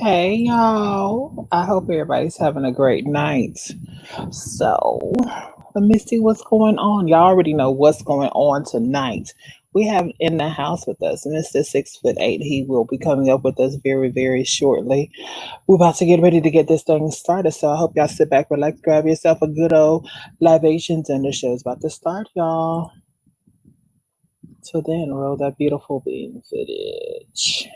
Hey y'all. I hope everybody's having a great night. So, let me see what's going on. Y'all already know what's going on tonight. We have in the house with us Mr. 6'8". He will be coming up with us very, very shortly. We're about to get ready to get this thing started. So I hope y'all sit back, relax, grab yourself a good old libations, and the show's about to start, y'all. Till then, roll that beautiful bean footage.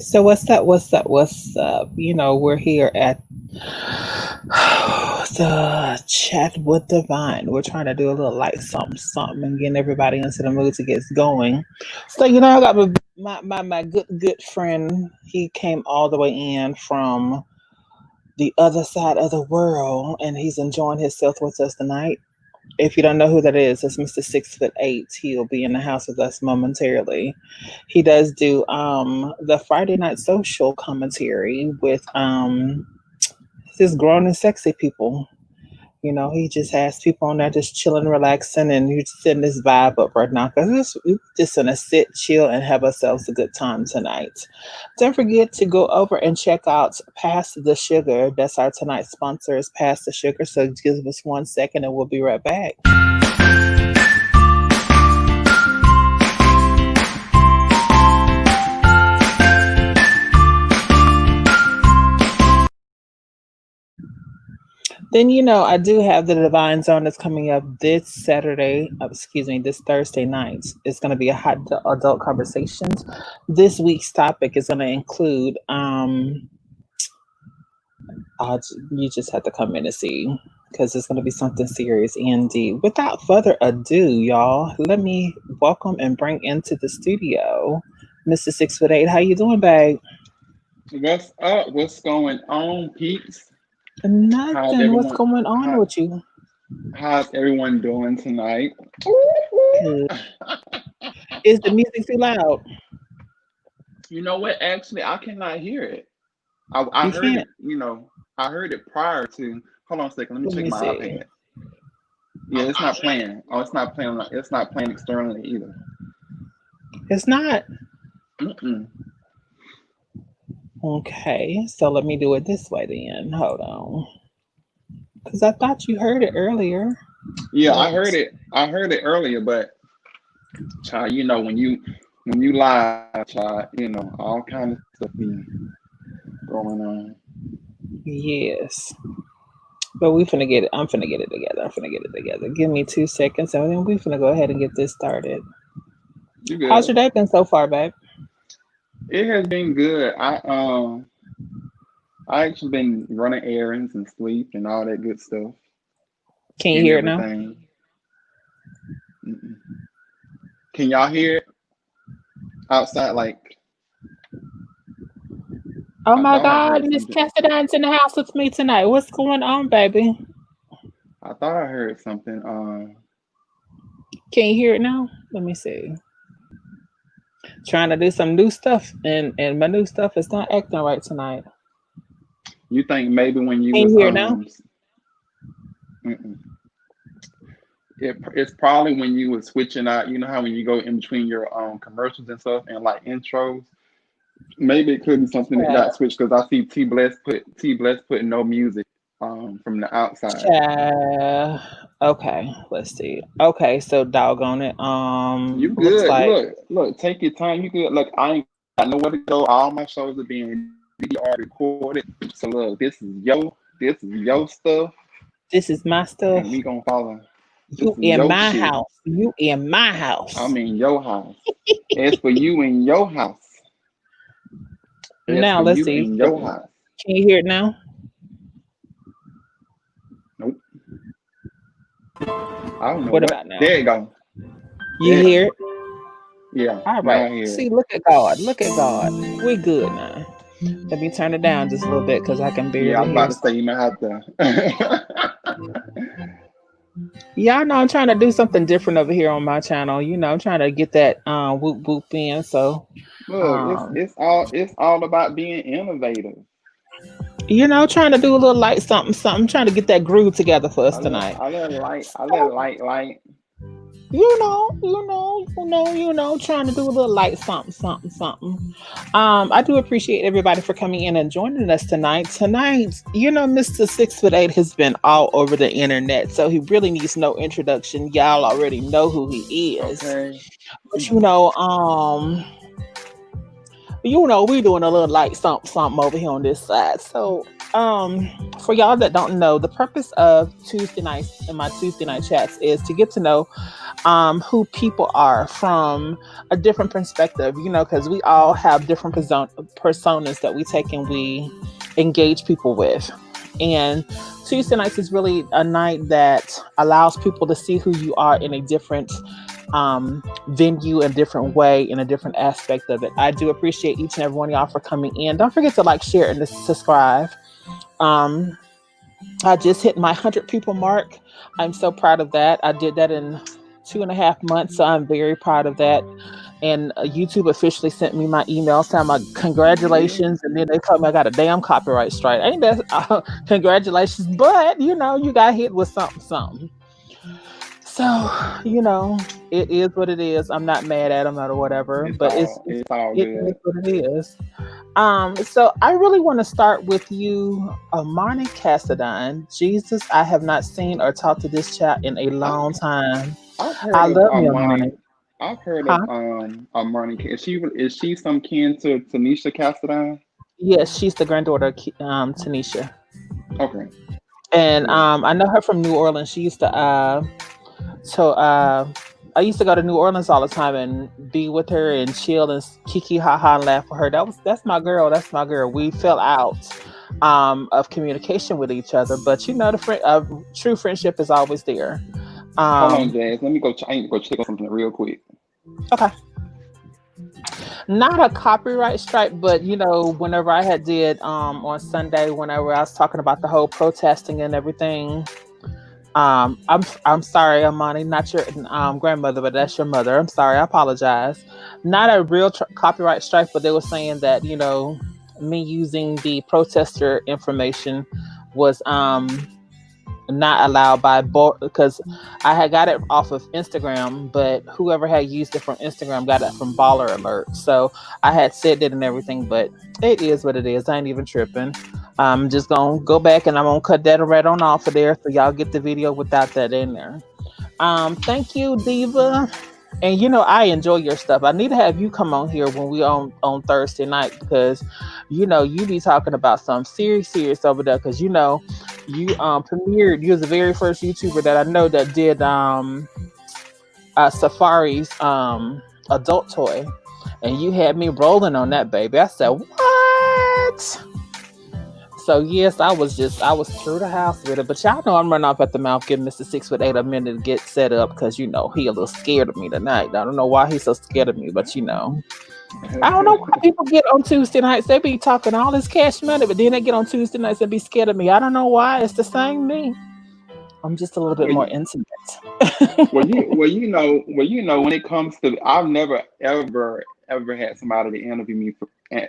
So what's up? What's up? What's up? We're here at the chat with Divine. We're trying to do a little light something, something, and getting everybody into the mood to get going. So I got my good friend. He came all the way in from the other side of the world, and he's enjoying himself with us tonight. If you don't know who that is, it's Mr. 6'8". He'll be in the house with us momentarily. He does do the Friday night social commentary with his grown and sexy people. He just has people on there just chilling, relaxing, and you setting this vibe up right now because we're just gonna sit, chill, and have ourselves a good time tonight. Don't forget to go over and check out Pass the Sugar. That's our tonight's sponsor is Pass the Sugar. So give us 1 second and we'll be right back. Then I do have the Divine Zone that's coming up this Saturday. Excuse me, this Thursday night. It's going to be a hot adult conversations. This week's topic is going to include. You just have to come in and see because it's going to be something serious and deep. Without further ado, y'all, let me welcome and bring into the studio Mr. 6'8". How you doing, babe? What's up? What's going on, peeps? How's Nothing. What's everyone? going on How, with you? how's everyone doing tonight? Good. Is the music too loud? You know what? Actually, I cannot hear it. I You heard can't. it. I heard it prior to. Hold on a second. Let me Let check me my see. iPad. Yeah, it's not playing. Oh, it's not playing. It's not playing externally either. It's not. Mm-mm. Okay, so let me do it this way then. Hold on. Because I thought you heard it earlier. Yeah, I But heard it. I heard it earlier, but child, when you live, child, all kind of stuff be going on. yes. But we finna get it. I'm finna get it together. I'm finna get it together. Give me 2 seconds and then we finna go ahead and get this started. You How's good? your day been so far, babe? It has been good. I actually been running errands and sleep and all that good stuff Can you and hear it now? everything. Mm-mm. Can y'all hear it outside? Like Oh I my thought I God, heard Miss something. Cassidy's in the house with me tonight. What's going on, baby? I thought I heard something. Can you hear it now? Let me see. Trying to do some new stuff and my new stuff is not acting right tonight. You think maybe when you Can was you hear it now? mm-mm. It's probably when you was switching out. You know how when you go in between your commercials and stuff and like intros. Maybe it could be something that got switched because I see T Bless put no music from the outside. Okay, let's see. Okay, so doggone it. You Looks good. like Look, take your time. You good. Look, I ain't nowhere to go. All my shows are being DVR recorded. So look, this is your stuff, This is my stuff. and we gonna follow. This You is in your my shit. house. You in my I'm house. in your house. It's for you in your house. It's Now for let's you see. in your Can house. you hear it now? Nope. I don't know What what. about now? There you go. You There. hear it? Yeah. All Now right. I hear it. See, look at God. Look at God. We good now. Let me turn it down just a little bit because I can Yeah, I barely was hear. about to say you might have to. Y'all know I'm trying to do something different over here on my channel. I'm trying to get that whoop whoop in. So Look, um, it's all about being innovative. trying to do a little light something, something, trying to get that groove together for us tonight. I let light. Trying to do a little light something, something, something. I do appreciate everybody for coming in and joining us tonight. Tonight, Mr. 6'8" has been all over the internet, so he really needs no introduction. Y'all already know who he is. Okay. But we doing a little light something, something over here on this side. So, for y'all that don't know, the purpose of Tuesday nights in my Tuesday night chats is to get to know who people are from a different perspective, because we all have different personas that we take and we engage people with. And Tuesday nights is really a night that allows people to see who you are in a different venue, a different way, in a different aspect of it. I do appreciate each and every one of y'all for coming in. Don't forget to like, share, and to subscribe. I just hit my 100 people mark. I'm so proud of that. I did that in 2.5 months, so I'm very proud of that. And YouTube officially sent me my email saying my Yeah. congratulations, and then they told me I got a damn copyright strike. Ain't that congratulations? But you got hit with something, something. So it is what it is. I'm not mad at them or whatever, but It's all it is good. what it is. So I really want to start with you, Marnie Cassadine. Jesus, I have not seen or talked to this chat in a I long time. I've I heard of love you, Armani. Marnie. I've heard of Huh? Armani. Is she some kin to Tanisha Castellan? Yes, she's the granddaughter of Tanisha. Okay. And Yeah. I know her from New Orleans. She used to I used to go to New Orleans all the time and be with her and chill and kiki ha ha and laugh with her. That's my girl. That's my girl. We fell out of communication with each other, but the true friendship is always there. Hold on, Um, Jazz. Let me go. I need to go check on something real quick. okay, not a copyright strike, but whenever I had did on Sunday, whenever I was talking about the whole protesting and everything. I'm sorry, Amani, not your grandmother, but that's your mother. I'm sorry, I apologize. Not a real copyright strike, but they were saying that me using the protester information was not allowed by board because I had got it off of Instagram, but whoever had used it from Instagram got it from Baller Alert. So I had said it and everything, but it is what it is. I ain't even tripping. I'm just gonna go back and I'm gonna cut that right on off of there so y'all get the video without that in there. Thank you, Diva. And I enjoy your stuff. I need to have you come on here when we on Thursday night because you be talking about something serious over there because you premiered. You was the very first YouTuber that I know that did Safari's adult toy, and you had me rolling on that baby. I said what? So yes, I was through the house with it. But y'all know I'm running off at the mouth giving Mr. 6'8" a minute to get set up because he a little scared of me tonight. I don't know why he's so scared of me, but I don't know why people get on Tuesday nights. They be talking all this cash money, but then they get on Tuesday nights and be scared of me. I don't know why. It's the same me. I'm just a little bit Well, more you, intimate. when it comes to, I've never ever had somebody to interview me,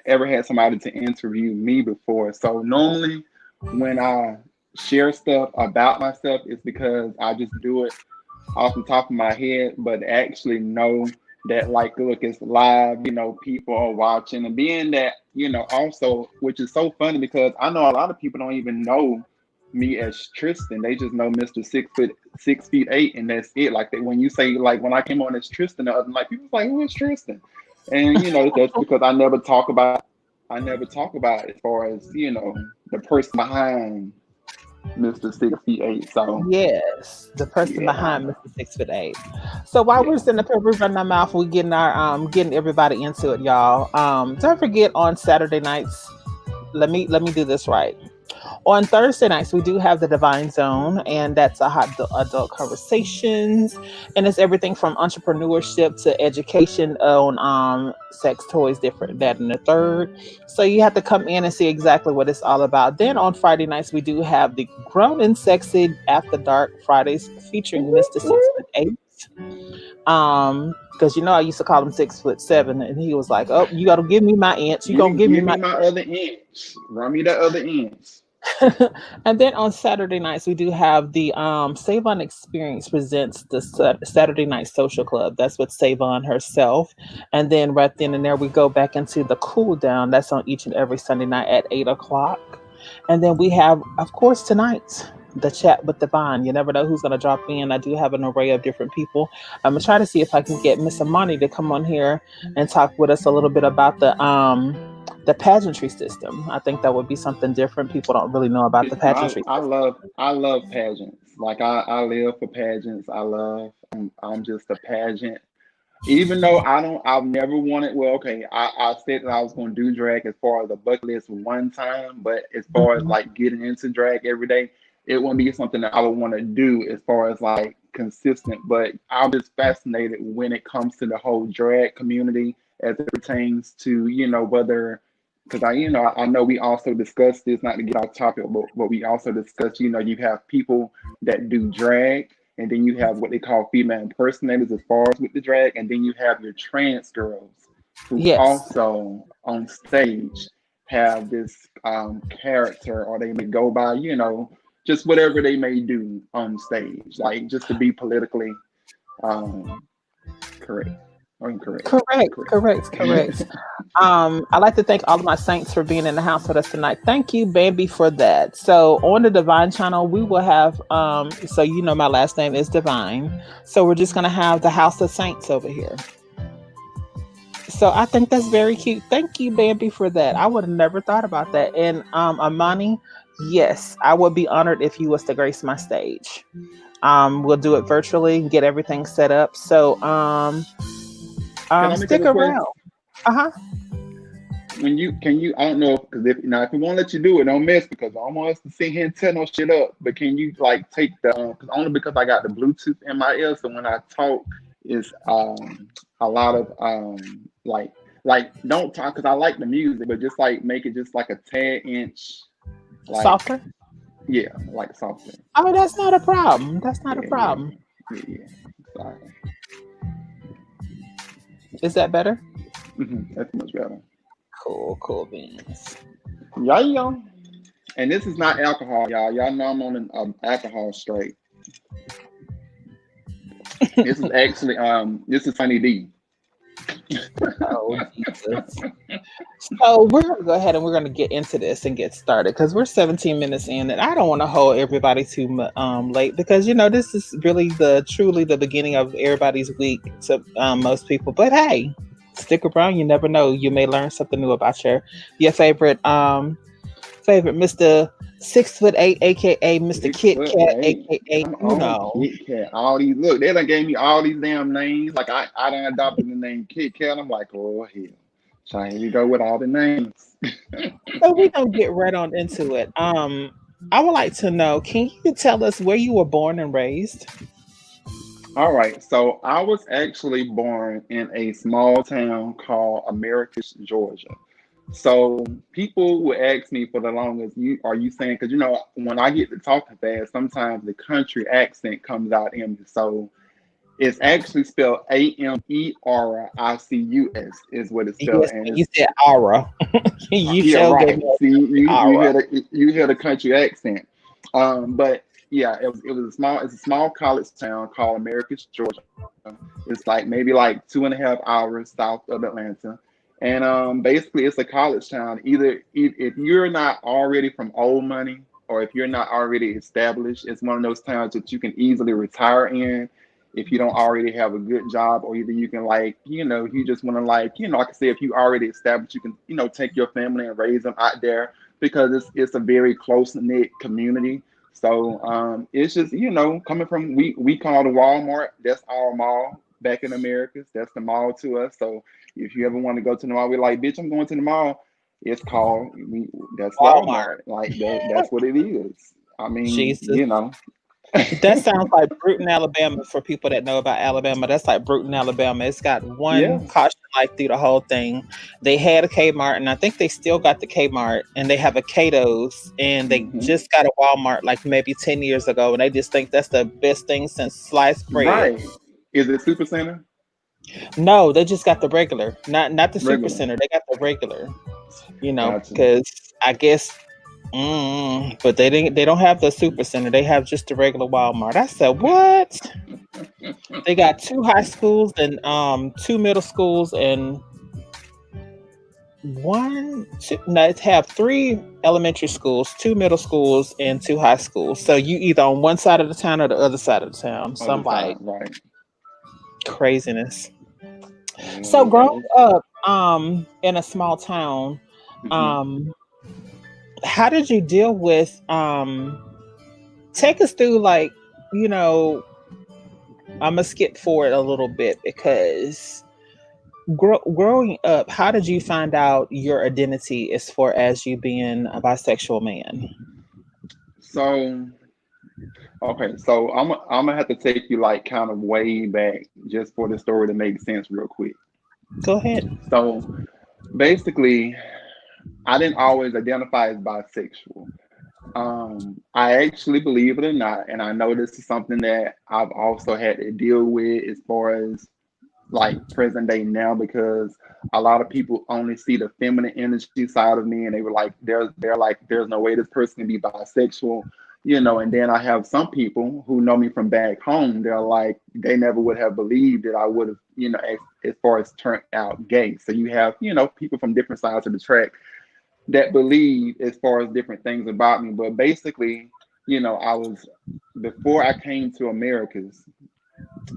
ever had somebody to interview me before. So normally, when I share stuff about myself, it's because I just do it off the top of my head, but actually know that, like, look, it's live, people are watching, and being that, also, which is so funny because I know a lot of people don't even know me as Tristan. They just know Mr. 6'8", and that's it. Like that when you say, like, when I came on as Tristan, like, people was like, who is Tristan? And that's because I never talk about as far as the person behind Mr. 6'8". So Yes, the person yeah, behind Mr. 6'8". So while we're yeah. sitting up here, we're running our mouth, we getting our getting everybody into it, y'all. Don't forget on Saturday nights. Let me do this right. On Thursday nights, we do have the Divine Zone, and that's a hot adult conversations, and it's everything from entrepreneurship to education on sex toys, different that and the third. So you have to come in and see exactly what it's all about. Then on Friday nights, we do have the Grown and Sexy After Dark Fridays featuring Woo, Mr. woo. 6'8". Because I used to call him 6'7", and he was like, "Oh, you got to give me my inch. You Give gonna me, give me give my." me my other inch. Run me that other inch. And then on Saturday nights, we do have the Save On Experience presents the Saturday Night Social Club. That's with Savon herself. And then right then and there, we go back into the cool down. That's on each and every Sunday night at 8 o'clock. And then we have, of course, tonight, the chat with Divine. You never know who's going to drop in. I do have an array of different people. I'm going to try to see if I can get Miss Amani to come on here and talk with us a little bit about the pageantry system. I think that would be something different. People don't really know about the I, pageantry I system. love I love pageants. Like I live for pageants. I'm just a pageant. Even though I've never wanted. Well, okay, I said that I was going to do drag as far as a bucket list one time, but as far as Mhm. like getting into drag every day, it wouldn't be something that I would want to do as far as like consistent. But I'm just fascinated when it comes to the whole drag community as it pertains to whether because I know we also discussed this, not to get off topic, but we also discussed you have people that do drag, and then you have what they call female impersonators as far as with the drag, and then you have your trans girls who Yes. also on stage have this character, or they may go by just whatever they may do on stage, like just to be politically um, correct or incorrect. Correct, Correct. correct, correct. I'd like to thank all of my saints for being in the house with us tonight. Thank you, Bambi, for that. So on the Divine channel, we will have so my last name is Divine. So we're just gonna have the House of Saints over here. So I think that's very cute. Thank you, Bambi, for that. I would have never thought about that. And Amani, yes, I would be honored if you was to grace my stage. We'll do it virtually, get everything set up. So Can I make a stick around. request? Uh-huh. When you can you I don't know because if we won't let you do it, don't mess because I don't want us to sit here and tell no shit up. But can you like take the cause only because I got the Bluetooth in my ear, so when I talk, it's a lot of like don't talk because I like the music, but just like make it just like a tad inch, like Softer. yeah, like something. Oh, that's not a problem. That's not a Yeah, yeah, problem. yeah. Sorry. Is that better? That's much better. Cool, cool beans. Yeah, yeah. And this is not alcohol, y'all. Y'all know I'm on an alcohol straight. This is Sunny D. Oh, Jesus. So we're gonna go ahead and we're gonna get into this and get started because we're 17 minutes in, and I don't want to hold everybody too late because this is really the truly the beginning of everybody's week to most people. But hey, stick around. You never know. You may learn something new about your favorite Mr. 6'8", aka Mr. Six Kit foot Kat, eight. aka Come on, Kit Kat. All these look, they done gave me all these damn names. Like I done adopted the name Kit Kat. I'm like, oh hell. So here we go with all the names. So we're gonna get right on into it. I would like to know, can you tell us where you were born and raised? All right. So I was actually born in a small town called Americus, Georgia. So people would ask me for the longest, are you saying, because when I get to talking fast, sometimes the country accent comes out in me. So it's actually spelled Americus is what it's spelled, Yes, and when you it's said aura, you yeah, showed gave right. me See, you aura. hear the country accent, but yeah, it was it's a small college town called Americus, Georgia. It's like maybe like 2.5 hours south of Atlanta, and basically it's a college town. Either if you're not already from old money, or if you're not already established, it's one of those towns that you can easily retire in. if you don't already have a good job, or either you can like, you just want to like, like I said, if you already established, you can, take your family and raise them out there, because it's a very close knit community. So it's just, coming from, we call the Walmart, that's our mall back in Americas. That's the mall to us. So if you ever want to go to the mall, we're like, bitch, I'm going to the mall. It's called, that's Walmart. Walmart. Like that's what it is. I mean, Jesus. That yeah, sounds like Bruton, Alabama. For people that know about Alabama, that's like Bruton, Alabama. It's got one caution light through the whole thing. They had a Kmart, and I think they still got the Kmart, and they have a Cato's, and they hmm just got a Walmart like maybe 10 years ago, and they just think that's the best thing since sliced bread. right. Is it Super Center? No, they just got the regular, not the super Regular. center. They got the regular, Gotcha. because I guess. But they didn't. They don't have the super center. They have just the regular Walmart. I said, what? They got two high schools and two middle schools and one two. No, they have three elementary schools, two middle schools, and two high schools. So you either on one side of the town or the other side of the town. So Other I'm side, like, right. craziness. So Yeah, growing up in a small town, hmm um how did you deal with take us through, like, you know I'm gonna skip forward a little bit because growing up, how did you find out your identity as far as you being a bisexual man? So okay, so I'm gonna have to take you like kind of way back just for the story to make sense real quick. Go ahead. So basically, I didn't always identify as bisexual. I actually, believe it or not, and I know this is something that I've also had to deal with as far as like present day now, because a lot of people only see the feminine energy side of me, and they were like, they're like, there's no way this person can be bisexual, and then I have some people who know me from back home. They're like, they never would have believed that I would have, as far as turned out gay. So you have, people from different sides of the track that believe as far as different things about me. But basically, I was, before I came to Americas,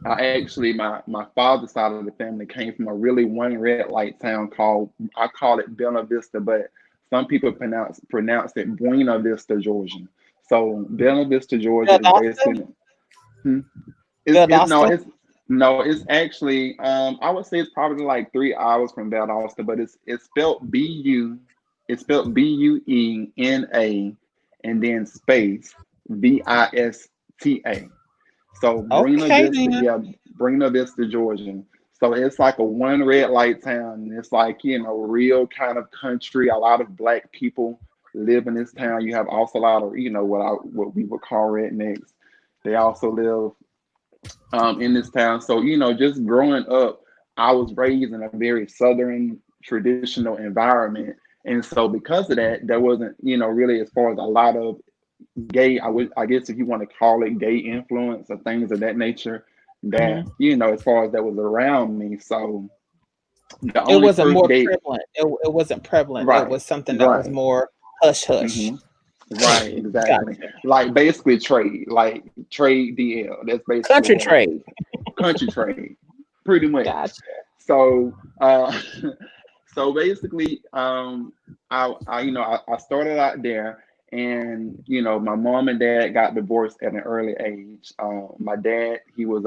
I actually, my father's side of the family came from a really one red light town called, I call it Bella Vista, but some people pronounce it Buena Vista, Georgia. So Bella Vista, Georgia is Valdosta? basically, hmm, it's no, Valdosta? it's actually, I would say it's probably like 3 hours from Valdosta, but it's spelled Buena, and then space Vista. So Buena Okay, Vista, then. yeah, Buena Vista, Georgia. So it's like a one red light town. And it's like, real kind of country. A lot of black people live in this town. You have also a lot of, what we would call rednecks. They also live in this town. So, just growing up, I was raised in a very southern traditional environment. And so because of that, there wasn't, really, as far as a lot of gay, I guess if you want to call it gay influence or things of that nature, that, Hmm. as far as that was around me. So the It only wasn't first more gay, prevalent. It wasn't prevalent. It right, was something that was right, more hush hush. hmm right, exactly. Gotcha. Like basically trade, like trade DL. That's basically Country what it trade. was. Country trade, pretty much. Gotcha. So, so basically, I started out there, and my mom and dad got divorced at an early age. My dad, he was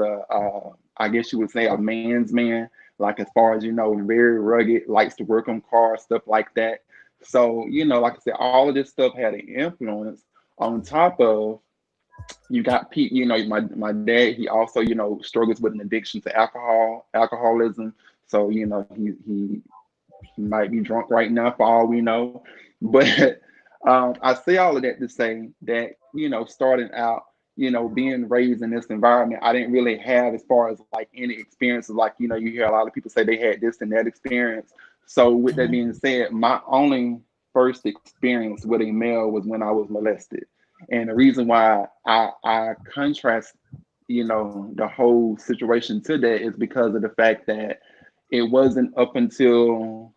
I guess you would say, a man's man, like as far as very rugged, likes to work on cars, stuff like that. So, like I said, all of this stuff had an influence. On top of, you got Pete, my dad, he also, struggles with an addiction to alcoholism. So, he might be drunk right now for all we know. But I say all of that to say that, starting out, being raised in this environment, I didn't really have, as far as like any experiences. Like, you hear a lot of people say they had this and that experience. So with that Mhm. being said, my only first experience with a male was when I was molested. And the reason why I contrast, the whole situation to that is because of the fact that it wasn't up until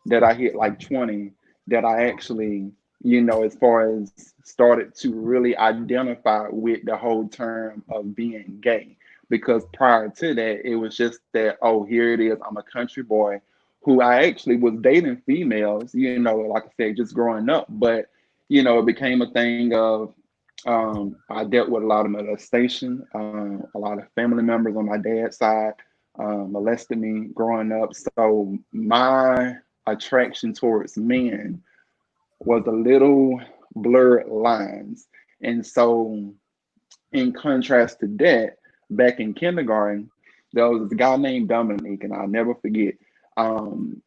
that I hit like 20 that I actually, as far as started to really identify with the whole term of being gay. because prior to that, it was just that, oh, here it is. I'm a country boy who I actually was dating females, like I said, just growing up. But, it became a thing of I dealt with a lot of molestation. A lot of family members on my dad's side molested me growing up. So my attraction towards men was a little blurred lines. And so, in contrast to that, back in kindergarten, there was this guy named Dominique, and I'll never forget.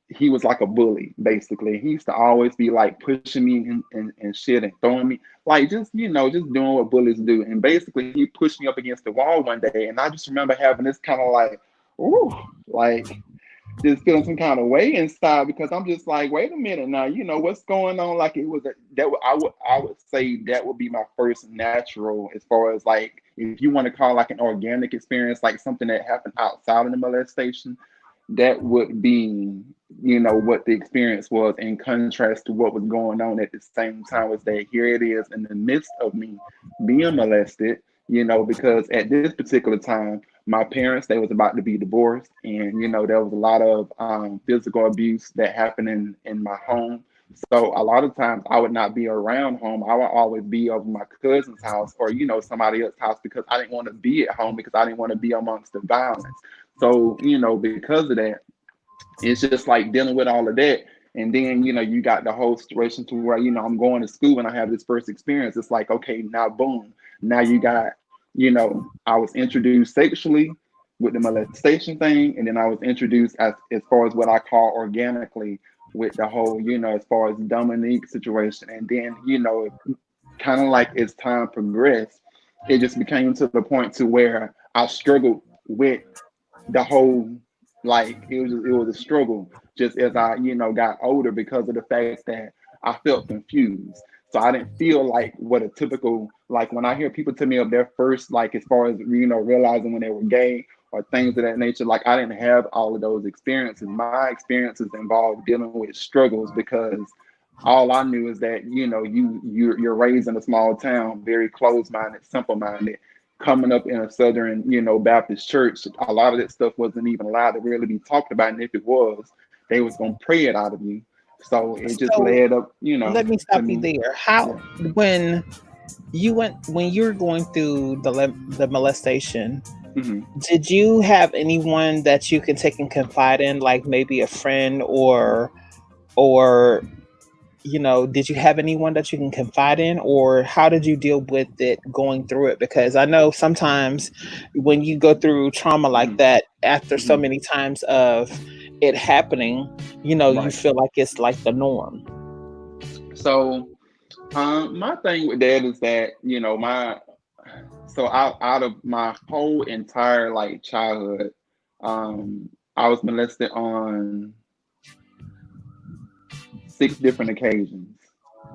He was like a bully, basically. He used to always be like pushing me and shit and throwing me, like just doing what bullies do. And basically, he pushed me up against the wall one day, and I just remember having this kind of like, ooh, like just feeling some kind of way inside because I'm just like, wait a minute now, what's going on? Like it was I would say that would be my first natural, as far as like if you want to call like an organic experience, like something that happened outside of the molestation, that would be what the experience was, in contrast to what was going on at the same time. Was that here it is in the midst of me being molested, because at this particular time my parents, they was about to be divorced, and there was a lot of physical abuse that happened in my home. So a lot of times I would not be around home. I would always be over my cousin's house or somebody else's house, because I didn't want to be at home, because I didn't want to be amongst the violence. So because of that, it's just like dealing with all of that. And then you got the whole situation to where I'm going to school and I have this first experience. It's like, okay, now boom, now you got, I was introduced sexually with the molestation thing, and then I was introduced as far as what I call organically with the whole, as far as Dominique situation. And then kind of like as time progressed, it just became to the point to where I struggled with the whole, like it was a struggle just as I got older, because of the fact that I felt confused. So I didn't feel like what a typical, like when I hear people tell me of their first, like as far as realizing when they were gay or things of that nature, like I didn't have all of those experiences. My experiences involved dealing with struggles, because all I knew is that you're raised in a small town, very closed-minded, simple-minded, coming up in a southern Baptist church. A lot of that stuff wasn't even allowed to really be talked about, and if it was, they was gonna pray it out of you. So it just So led up, let me to stop you me. there. How Yeah. when when you were going through the molestation, Hmm. did you have anyone that you can take and confide in, like maybe a friend, or did you have anyone that you can confide in, or how did you deal with it going through it? Because I know sometimes when you go through trauma like Hmm. that, after so Hmm. many times of it happening, you Right. feel like it's like the norm. So my thing with that is that my so out of my whole entire like childhood, I was molested on 6 different occasions,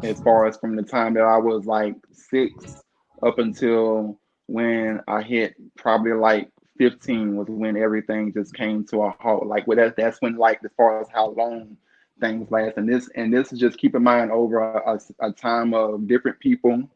as far as from the time that I was like 6 up until when I hit probably like 15 was when everything just came to a halt. Like with that's when, like, as far as how long things last, and this is just keep in mind over a time of different people,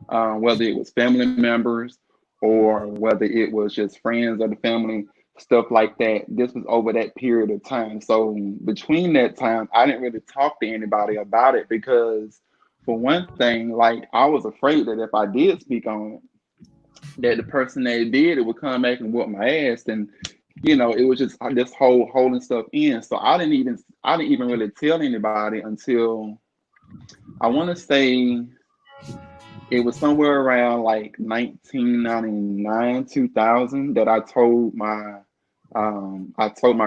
whether it was family members or whether it was just friends of the family, stuff like that. This was over that period of time. So between that time, I didn't really talk to anybody about it, because, for one thing, like I was afraid that if I did speak on it, that the person that did it would come back and whoop my ass, and it was just this whole holding stuff in. So I didn't even really tell anybody until, I want to say, it was somewhere around like 1999, 2000, that I told my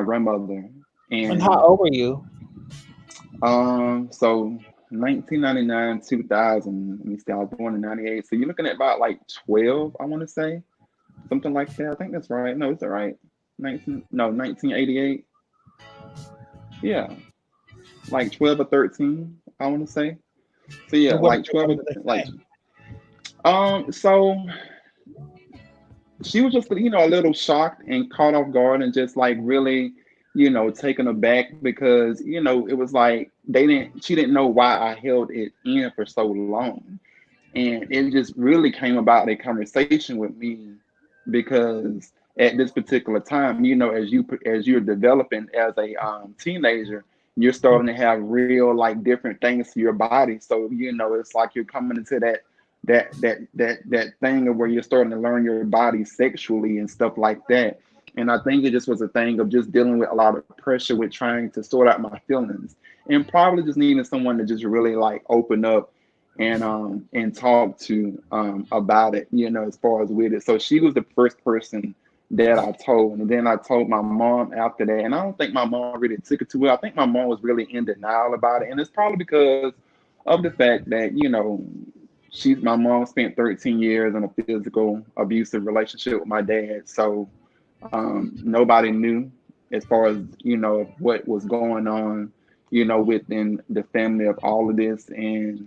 grandmother. And how And old were you? so 1999, 2000, let me see, I was born in 98. So you're looking at about like 12, I want to say, something like that. I think that's right. No, is that right? 1988. Yeah, like 12 or 13, I want to say. So yeah, And what like did your 12, grandmother like, say? so she was just a little shocked and caught off guard, and just like really taken aback, because it was like she didn't know why I held it in for so long. And it just really came about a conversation with me because at this particular time, you know, as you're developing as a teenager, you're starting to have real like different things to your body. So you know, it's like you're coming into that thing of where you're starting to learn your body sexually and stuff like that. And I think it just was a thing of just dealing with a lot of pressure with trying to sort out my feelings, and probably just needing someone to just really like open up and talk to about it, you know, as far as with it. So she was the first person that I told, and then I told my mom after that. And I don't think my mom really took it too well. I think my mom was really in denial about it, and it's probably because of the fact that, you know, my mom spent 13 years in a physical abusive relationship with my dad. So nobody knew as far as, you know, what was going on, you know, within the family of all of this. And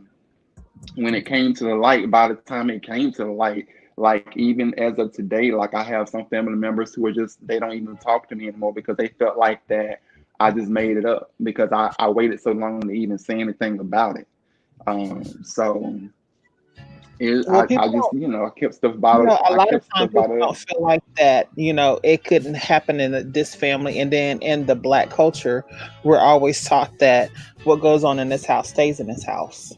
when it came to the light, by the time it came to the light, like even as of today, like I have some family members who are just, they don't even talk to me anymore because they felt like that I just made it up because I waited so long to even say anything about it. So Well, I people just, don't, you know, a I lot of kept time stuff people bottled don't up. feel like that, it couldn't happen in this family. And then in the black culture, we're always taught that what goes on in this house stays in this house.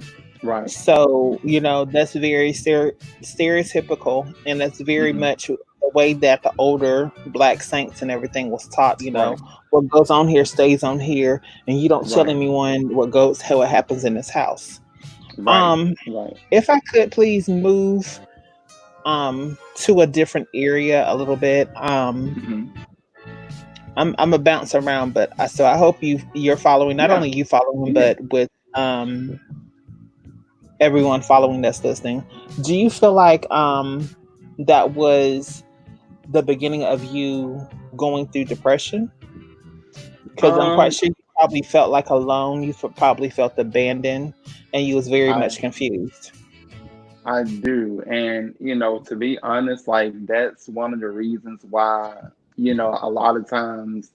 Right. So, that's very stereotypical, and that's very Hmm. much the way that the older black saints and everything was taught. Right. What goes on here stays on here, and you don't tell Right. anyone how it happens in this house. Right. Um, Right. if I could please move to a different area a little bit. Hmm. I'm a bounce around, but I hope you're following, not Yeah. only you following, Yeah. but with everyone following that's listening. Do you feel like that was the beginning of you going through depression? Because I'm quite Um, sure you probably felt like alone. You probably felt abandoned, and you was very I much confused. I do. And, you know, to be honest, like that's one of the reasons why, you know, a lot of times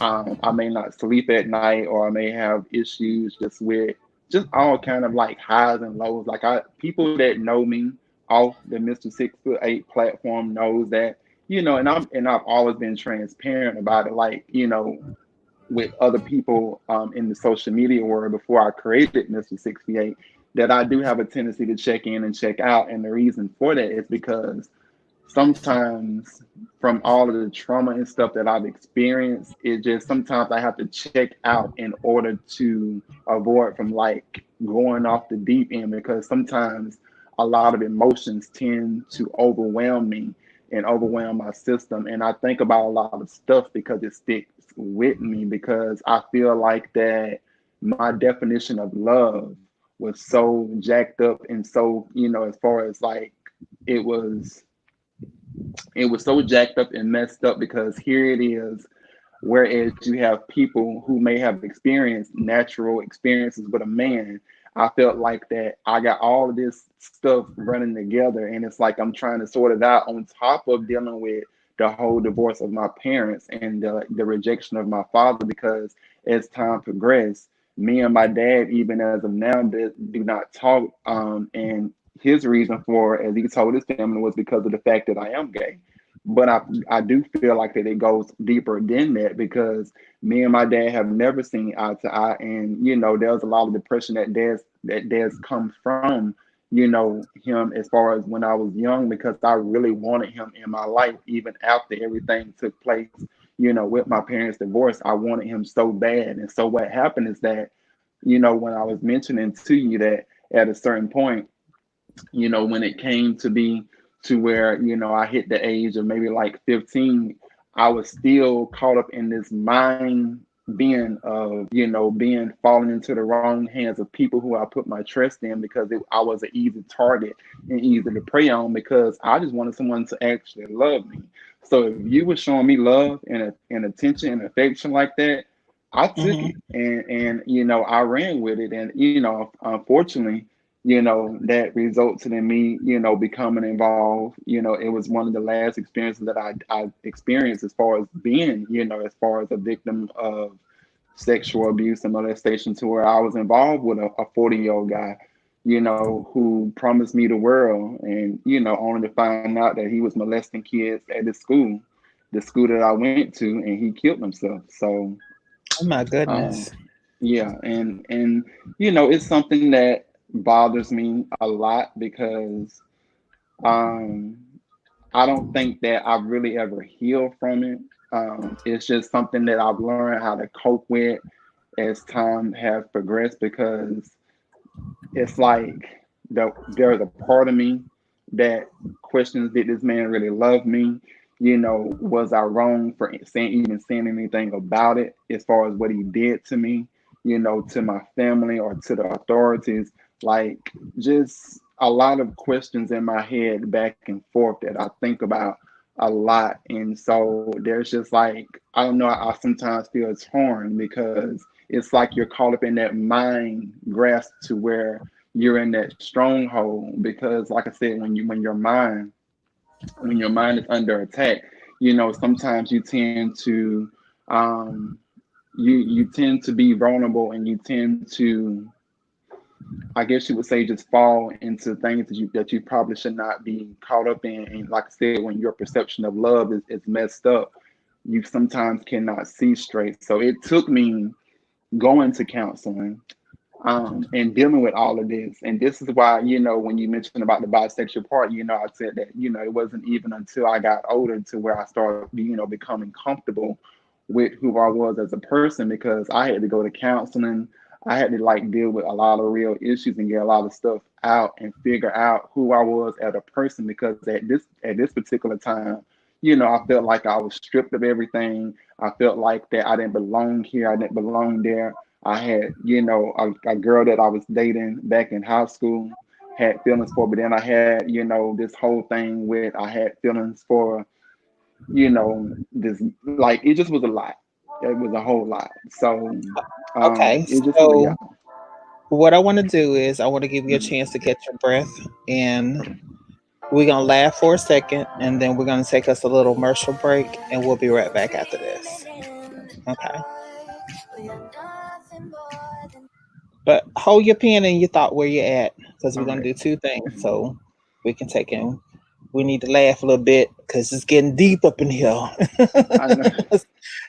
I may not sleep at night, or I may have issues just with just all kind of like highs and lows. Like people that know me off the Mr. 6'8" platform knows that, you know, and I've always been transparent about it. Like, you know, with other people in the social media world before I created Mr. 68, that I do have a tendency to check in and check out. And the reason for that is because sometimes from all of the trauma and stuff that I've experienced, it just sometimes I have to check out in order to avoid from like going off the deep end, because sometimes a lot of emotions tend to overwhelm me and overwhelm my system. And I think about a lot of stuff because it sticks with me, because I feel like that my definition of love was so jacked up and so, you know, as far as like it was it was so jacked up and messed up, because here it is, whereas you have people who may have experienced natural experiences with a man. I felt like that I got all of this stuff running together, and it's like I'm trying to sort it out on top of dealing with the whole divorce of my parents and the rejection of my father. Because as time progressed, me and my dad, even as of now, do not talk. And his reason for, as he told his family, was because of the fact that I am gay. But I do feel like that it goes deeper than that, because me and my dad have never seen eye to eye. And, you know, there's a lot of depression that comes from, you know, him, as far as when I was young, because I really wanted him in my life even after everything took place, you know, with my parents' divorce. I wanted him so bad. And so what happened is that, you know, when I was mentioning to you that at a certain point, you know, when it came to be to where, you know, I hit the age of maybe like 15, I was still caught up in this mind being of, you know, being falling into the wrong hands of people who I put my trust in, because I was an easy target and easy to prey on, because I just wanted someone to actually love me. So if you were showing me love and attention and affection like that, I took it, Hmm. and you know, I ran with it. And you know, unfortunately, you know, that resulted in me, you know, becoming involved. You know, it was one of the last experiences that I experienced, as far as being, you know, as far as a victim of sexual abuse and molestation, to where I was involved with a 40-year-old guy. who promised me the world, and only to find out that he was molesting kids at the school that I went to, and he killed himself. So Oh my um, goodness. yeah, and it's something that bothers me a lot because um, I don't think that I've really ever healed from it. It's just something that I've learned how to cope with as time has progressed, because it's like there's a part of me that questions, did this man really love me? Was I wrong for saying anything about it as far as what he did to me, to my family or to the authorities? Like, just a lot of questions in my head back and forth that I think about a lot. And so there's just like, I don't know, I sometimes feel torn because it's like you're caught up in that mind grasp to where you're in that stronghold. Because like I said, when your mind is under attack, sometimes you tend to um you tend to be vulnerable, and you tend to, I guess you would say, just fall into things that you probably should not be caught up in. And like I said, when your perception of love is messed up, you sometimes cannot see straight. So it took me going to counseling, and dealing with all of this. And this is why, when you mentioned about the bisexual part, I said that, it wasn't even until I got older to where I started, becoming comfortable with who I was as a person, because I had to go to counseling. I had to like deal with a lot of real issues and get a lot of stuff out and figure out who I was as a person, because at this particular time, I felt like I was stripped of everything. I felt like that I didn't belong here, I didn't belong there. I had, a girl that I was dating back in high school, had feelings for, but then I had, this whole thing with, I had feelings for, this, like, it just was a lot. It was a whole lot. So, Okay, it just, yeah. so what I want to do is I want to give you a Mm. chance to catch your breath, and we're gonna laugh for a second, and then we're gonna take us a little commercial break, and we'll be right back after this. Okay. But hold your pen and your thought where you're at, because we're All gonna right. do two things. So we can take in. We need to laugh a little bit because it's getting deep up in here. I know.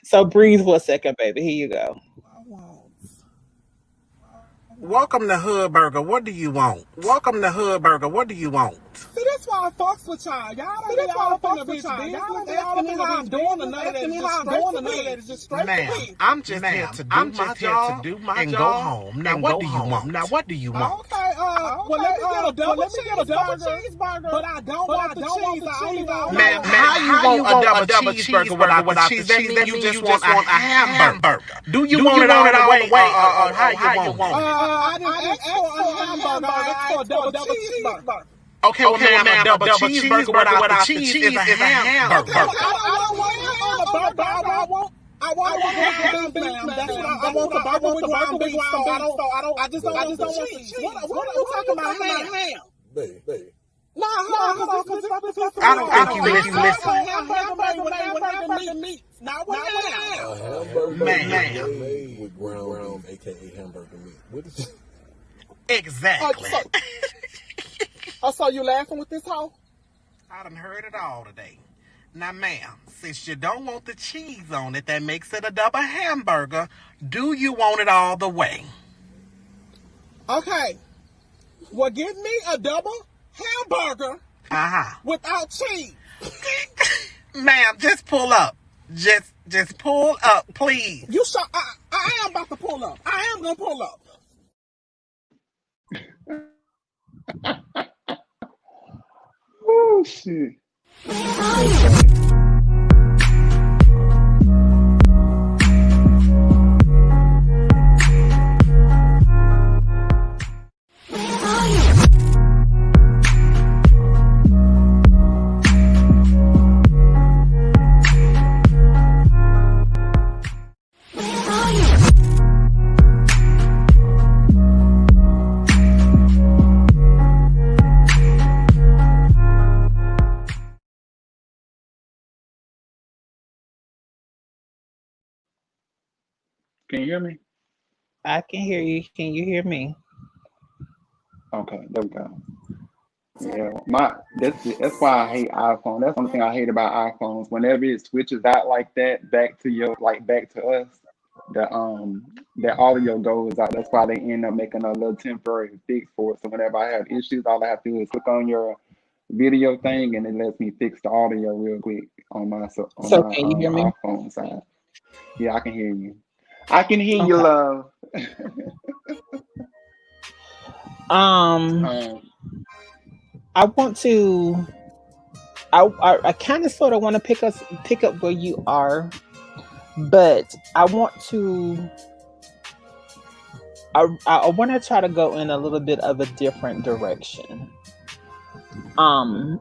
So breathe for a second, baby. Here you go. Welcome to Hood Burger. What do you want? Welcome to Hood Burger. What do you want? See, that's why I fucks with y'all. Y'all don't be all up in the bitch business, asking me how I'm doing, or none of that. It's just straight to business. Just straight Ma'am, I'm just here to do my job and go home. Now, what do you want? Now, what do you want? Okay, well, let me get a double cheeseburger, but I don't want the cheese. I only want Ma'am, how you want a double cheeseburger without the cheese? That means you just want a hamburger. Do you want it all the way, or how you want it? I didn't ask for a hamburger. I asked for a double cheeseburger. Okay, well, ma'am, a double cheeseburger without the cheese is a hamburger. Okay, I don't want ham on the burger. I want the ground beef, ma'am. That's what I want. The burger with ground beef. So I just don't want the cheese. What are you talking about ham? Babe. Nah, hold on, because I don't think you listen. A hamburger made with hamburger meat, not with ham. A hamburger made with ground beef, aka hamburger meat. What is it? Exactly. So you laughing with this hoe? I done heard it all today. Now, ma'am, since you don't want the cheese on it, that makes it a double hamburger. Do you want it all the way? Okay. Well, give me a double hamburger without cheese. Ma'am, just pull up. Just pull up, please. You sure? I am about to pull up. I am gonna pull up. Oh, shit. That's funny. Can you hear me? I can hear you. Can you hear me? Okay, there we go. Yeah, that's why I hate iPhone. That's one thing I hate about iPhones. Whenever it switches out like that, back to your like back to us, the audio goes out. That's why they end up making a little temporary fix for it. So whenever I have issues, all I have to do is click on your video thing, and it lets me fix the audio real quick on So can you hear me? iPhone side. Yeah, I can hear you. I can hear you, Okay. love. Um, Um, I want to. I kind of sort of want to pick up where you are, but I want to. I want to try to go in a little bit of a different direction. Um,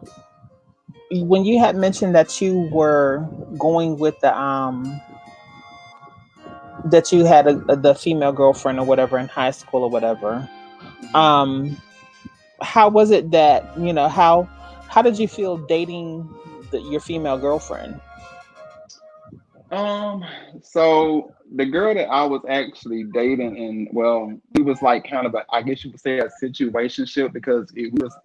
when you had mentioned that you were going with the that you had the female girlfriend or whatever in high school or whatever. mhm. Um, how was it that how did you feel dating your female girlfriend? Um, so the girl that I was actually dating, and well, we was like kind of a, I guess you could say a situationship because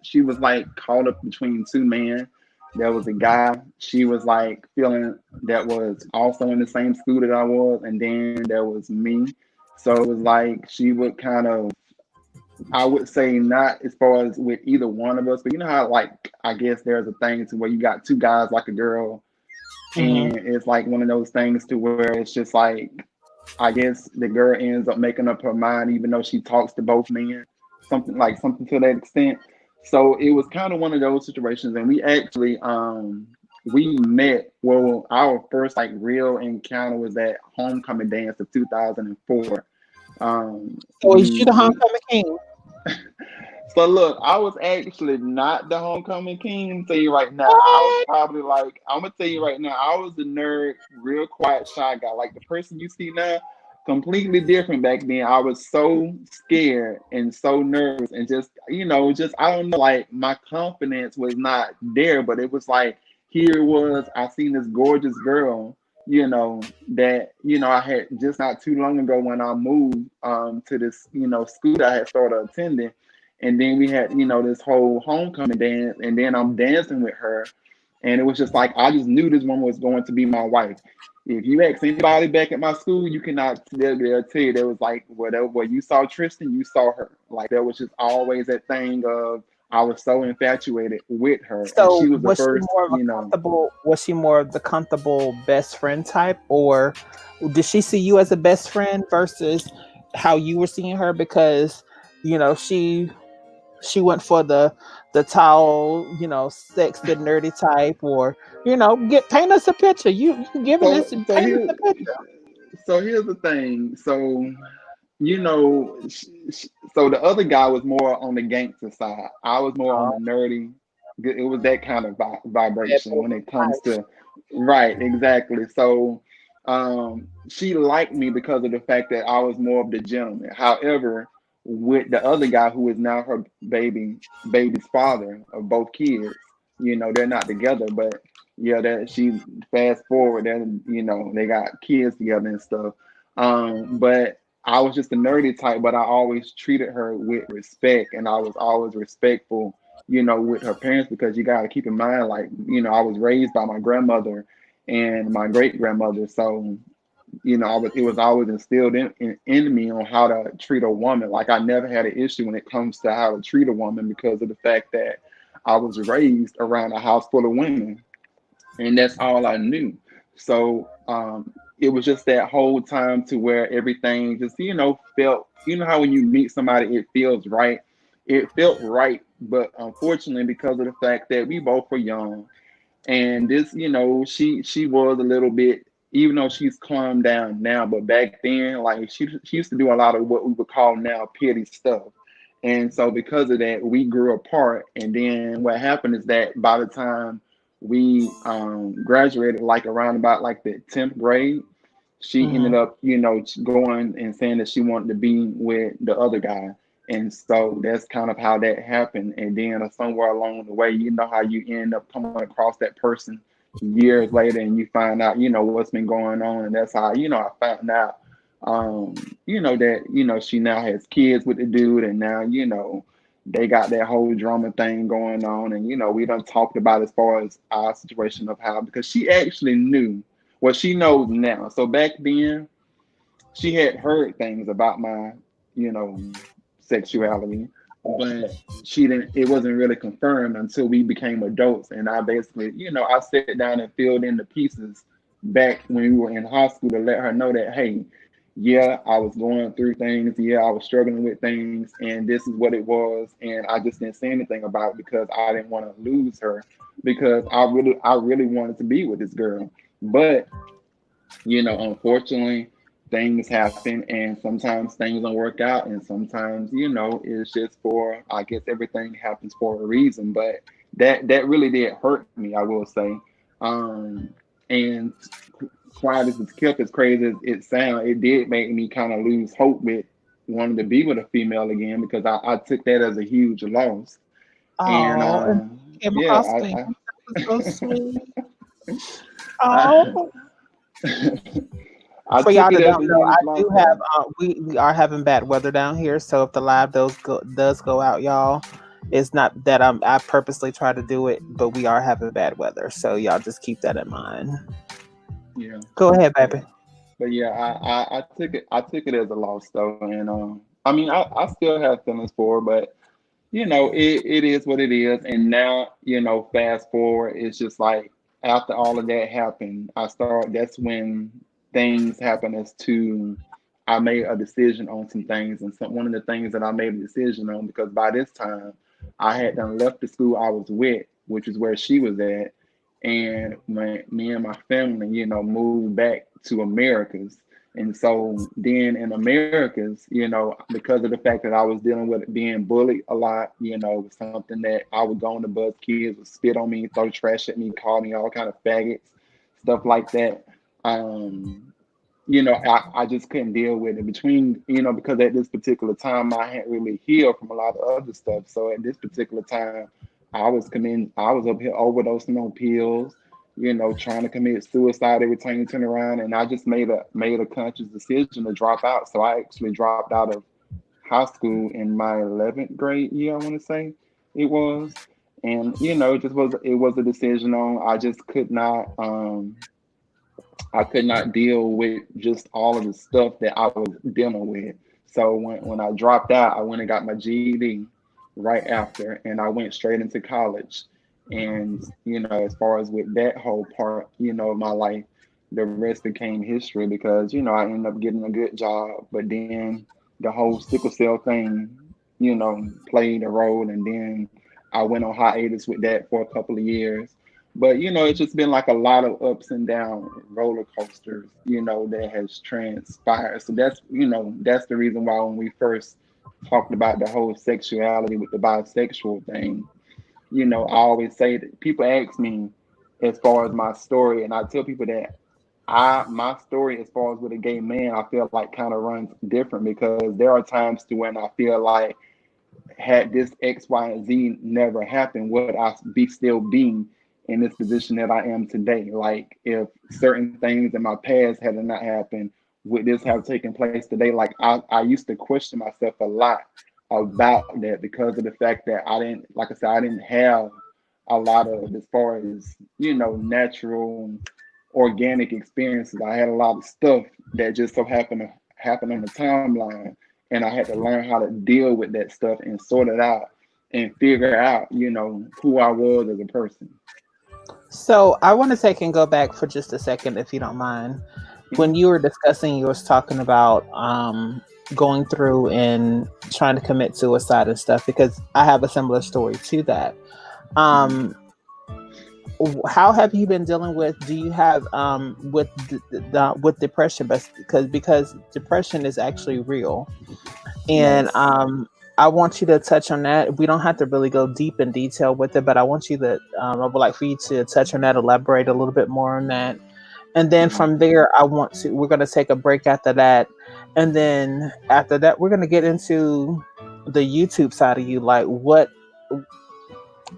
she was like caught up between two men. There was a guy she was like feeling that was also in the same school that I was, and then there was me. So it was like she would kind of, I would say not as far as with either one of us, but you know how like I guess there's a thing to where you got two guys like a girl, Hmm. and it's like one of those things to where it's just like I guess the girl ends up making up her mind even though she talks to both men, something to that extent. So it was kind of one of those situations, and we actually we met. Well, our first like real encounter was at homecoming dance of 2004. So is she the We homecoming king? So look, I was actually not the homecoming king. I'm tell you right now, I was What? probably like I'm gonna tell you right now, I was the nerd, real quiet, shy guy. Like the person you see now, completely different back then. I was so scared and so nervous and just just I don't know, like my confidence was not there, but it was like here it was. I seen this gorgeous girl, that I had just not too long ago when I moved to this school that I had started attending, and then we had this whole homecoming dance, and then I'm dancing with her, and it was just like I just knew this woman was going to be my wife. If you ask anybody back at my school, you cannot they'll tell you there was like where you saw Tristan, you saw her. Like there was just always that thing of I was so infatuated with her, and she So was the was she first, more of a comfortable? Was she more of the comfortable best friend type, or did she see you as a best friend versus how you were seeing her? Because she went for the tall, sexy, nerdy type, or get paint us a picture. You giving this so paint so us here a picture. so here's the thing. So so the other guy was more on the gangster side. I was more on Oh, the nerdy. It was that kind of bad vibration boy when it for comes life. to, right, exactly. So she liked me because of the fact that I was more of the gentleman. However, with the other guy who is now her baby's father of both kids, they're not together, but yeah, that she fast forward, then they got kids together and stuff. But I was just a nerdy type, but I always treated her with respect, and I was always respectful, with her parents, because you got to keep in mind, like, I was raised by my grandmother and my great grandmother. So, it was always instilled in me on how to treat a woman. Like, I never had an issue when it comes to how to treat a woman because of the fact that I was raised around a house full of women, and that's all I knew. So it was just that whole time to where everything just felt, how when you meet somebody it feels right. It felt right, but unfortunately, because of the fact that we both were young, and this, she was a little bit, even though she's calmed down now, but back then, like she used to do a lot of what we would call now petty stuff. And so because of that, we grew apart. And then what happened is that by the time we graduated, like around about like the 10th grade, she ended Hmm. up, going and saying that she wanted to be with the other guy. And so that's kind of how that happened. And then somewhere along the way, you know how you end up coming across that person years later, and you find out, what's been going on. And that's how, I found out, that, she now has kids with the dude. And now, they got that whole drama thing going on, and we done talked about as far as our situation of how, because she actually knew what she knows now. So back then she had heard things about my, you know, sexuality, but she didn't. It wasn't really confirmed until we became adults, and I basically, I sat down and filled in the pieces back when we were in high school to let her know that, hey, yeah, I was going through things. Yeah, I was struggling with things, and this is what it was. And I just didn't say anything about it because I didn't want to lose her because I really wanted to be with this girl, but unfortunately, things happen and sometimes things don't work out. And sometimes, it's just for, I guess everything happens for a reason. But that really did hurt me, I will say. And quiet as it's kept, as crazy as it sounds, it did make me kind of lose hope with wanting to be with a female again because I took that as a huge loss. And Oh, and came yeah, across me. That was so sweet. I, Oh, I for took y'all it that as a don't know, I huge do loss have though. we are having bad weather down here. So if the live does go out, y'all, it's not that I purposely try to do it, but we are having bad weather. So y'all just keep that in mind. Yeah. Go ahead, baby. Yeah. But yeah, I took it as a loss though, and I mean, I still have feelings for her, but it is what it is. And now, fast forward, it's just like after all of that happened, that's when things happen as to I made a decision on some things, and one of the things that I made a decision on, because by this time I had done left the school I was with, which is where she was at, and me and my family, moved back to Americas. And so then in Americas, because of the fact that I was dealing with being bullied a lot, it was something that I would go on the bus, kids would spit on me, throw trash at me, call me all kind of faggots, stuff like that. Um, I just couldn't deal with it because at this particular time I hadn't really healed from a lot of other stuff. So at this particular time, I was up here overdosing on pills, trying to commit suicide every time you turn around. And I just made a conscious decision to drop out. So I actually dropped out of high school in my 11th grade year, I want to say it was. And, it was a decision on, I could not deal with just all of the stuff that I was dealing with. So when I dropped out, I went and got my GED right after, and I went straight into college. And as far as with that whole part, of my life, the rest became history because I ended up getting a good job, but then the whole sickle cell thing, played a role, and then I went on hiatus with that for a couple of years. But it's just been like a lot of ups and down roller coasters, that has transpired. So that's the reason why when we first talked about the whole sexuality with the bisexual thing, I always say that people ask me as far as my story, and I tell people that my story as far as with a gay man, I feel like kind of runs different because there are times to when I feel like had this X, Y, and Z never happened, would I be still being in this position that I am today? Like if certain things in my past had not happened, would this have taken place today? Like I used to question myself a lot about that because of the fact that I didn't, like I said, I didn't have a lot of as far as, natural organic experiences. I had a lot of stuff that just so happened to happen on the timeline, and I had to learn how to deal with that stuff and sort it out and figure out, who I was as a person. So I want to take and go back for just a second, if you don't mind. When Mhm. you were discussing, you was talking about going through and trying to commit suicide and stuff, because I have a similar story to that. Mhm. Um, how have you been dealing with? Do you have with depression? But because depression is actually real, and Yes. I want you to touch on that. We don't have to really go deep in detail with it, but I want you to. I would like for you to touch on that, elaborate a little bit more on that, and then Mhm. from there, I want to. We're going to take a break after that, and then after that, we're going to get into the YouTube side of you. Like what?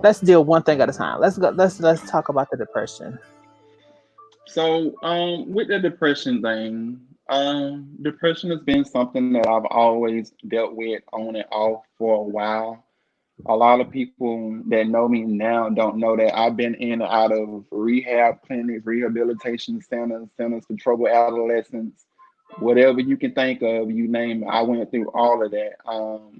Let's deal one thing at a time. Let's go. Let's talk about the depression. So, with the depression thing, depression has been something that I've always dealt with on and off for a while. A lot of people that know me now don't know that I've been in and out of rehab clinics, rehabilitation centers, centers for troubled adolescents, whatever you can think of, you name it. I went through all of that.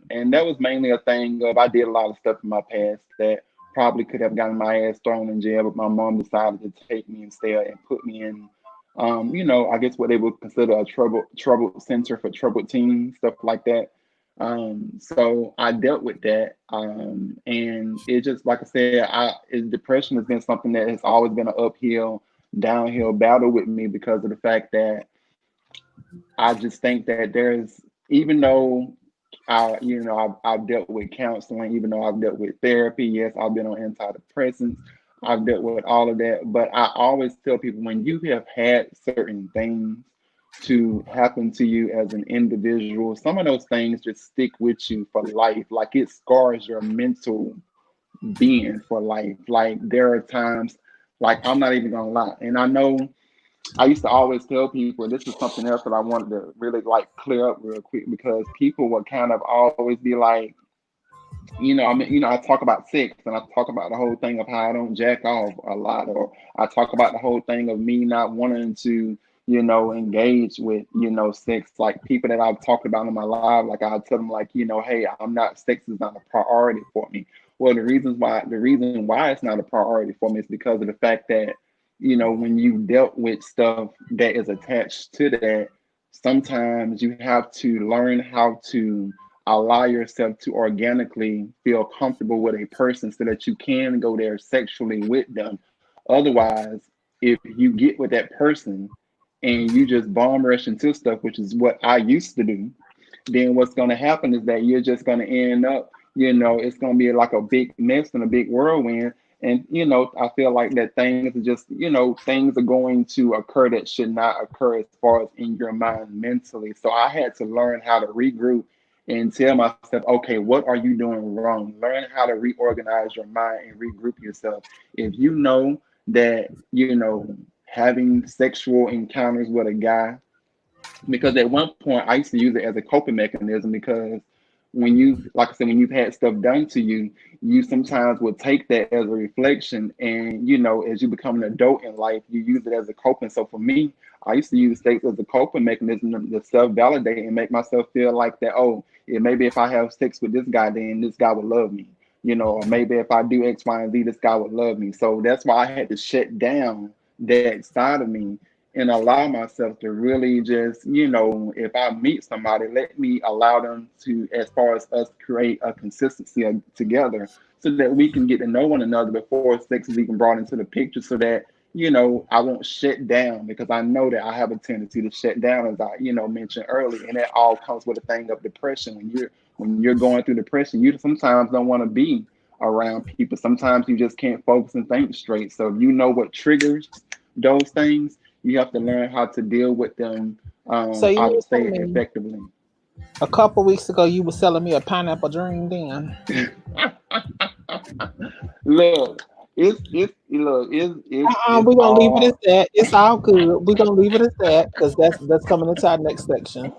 And that was mainly a thing of I did a lot of stuff in my past that probably could have gotten my ass thrown in jail, but my mom decided to take me instead and put me in, I guess what they would consider a troubled center for troubled teens, stuff like that. So I dealt with that, and it just like I said, depression has been something that has always been an uphill, downhill battle with me because of the fact that I just think that even though I've dealt with counseling, even though I've dealt with therapy, yes, I've been on antidepressants, I've dealt with all of that, but I always tell people when you have had certain things to happen to you as an individual, some of those things just stick with you for life. Like it scars your mental being for life. Like there are times, like I'm not even gonna lie, and I know I used to always tell people, and this is something else that I wanted to really like clear up real quick because people would kind of always be like, I talk about sex and I talk about the whole thing of how I don't jack off a lot, or I talk about the whole thing of me not wanting to, engage with, sex. Like people that I've talked about in my life, like I tell them, like, hey, sex is not a priority for me. Well, the reason why it's not a priority for me is because of the fact that, when you dealt with stuff that is attached to that, sometimes you have to learn how to allow yourself to organically feel comfortable with a person so that you can go there sexually with them. Otherwise, if you get with that person and you just bomb rush into stuff, which is what I used to do, then what's going to happen is that you're just going to end up, it's going to be like a big mess and a big whirlwind. And, I feel like that things are just, things are going to occur that should not occur as far as in your mind mentally. So I had to learn how to regroup and tell myself, okay, what are you doing wrong? Learn how to reorganize your mind and regroup yourself. If you know that, having sexual encounters with a guy, because at one point I used to use it as a coping mechanism because like I said, when you've had stuff done to you, you sometimes will take that as a reflection, and as you become an adult in life, you use it as a coping. So for me, I used to use sex as a coping mechanism to self-validate and make myself feel like that, oh, yeah, maybe if I have sex with this guy, then this guy would love me, or maybe if I do X, Y, and Z, this guy would love me. So that's why I had to shut down that side of me and allow myself to really just, if I meet somebody, let me allow them to, as far as us, create a consistency together so that we can get to know one another before sex is even brought into the picture so that, I won't shut down because I know that I have a tendency to shut down, as I, mentioned earlier. And that all comes with a thing of depression. When you're going through depression, you sometimes don't want to be around people. Sometimes you just can't focus and think straight. So if you know what triggers those things, you have to learn how to deal with them, So I you would were say telling me effectively. a couple weeks ago you were selling me a pineapple dream then. Look, it's We're gonna leave it as all that. It's all good. We're gonna leave it as that because that's coming into our next section.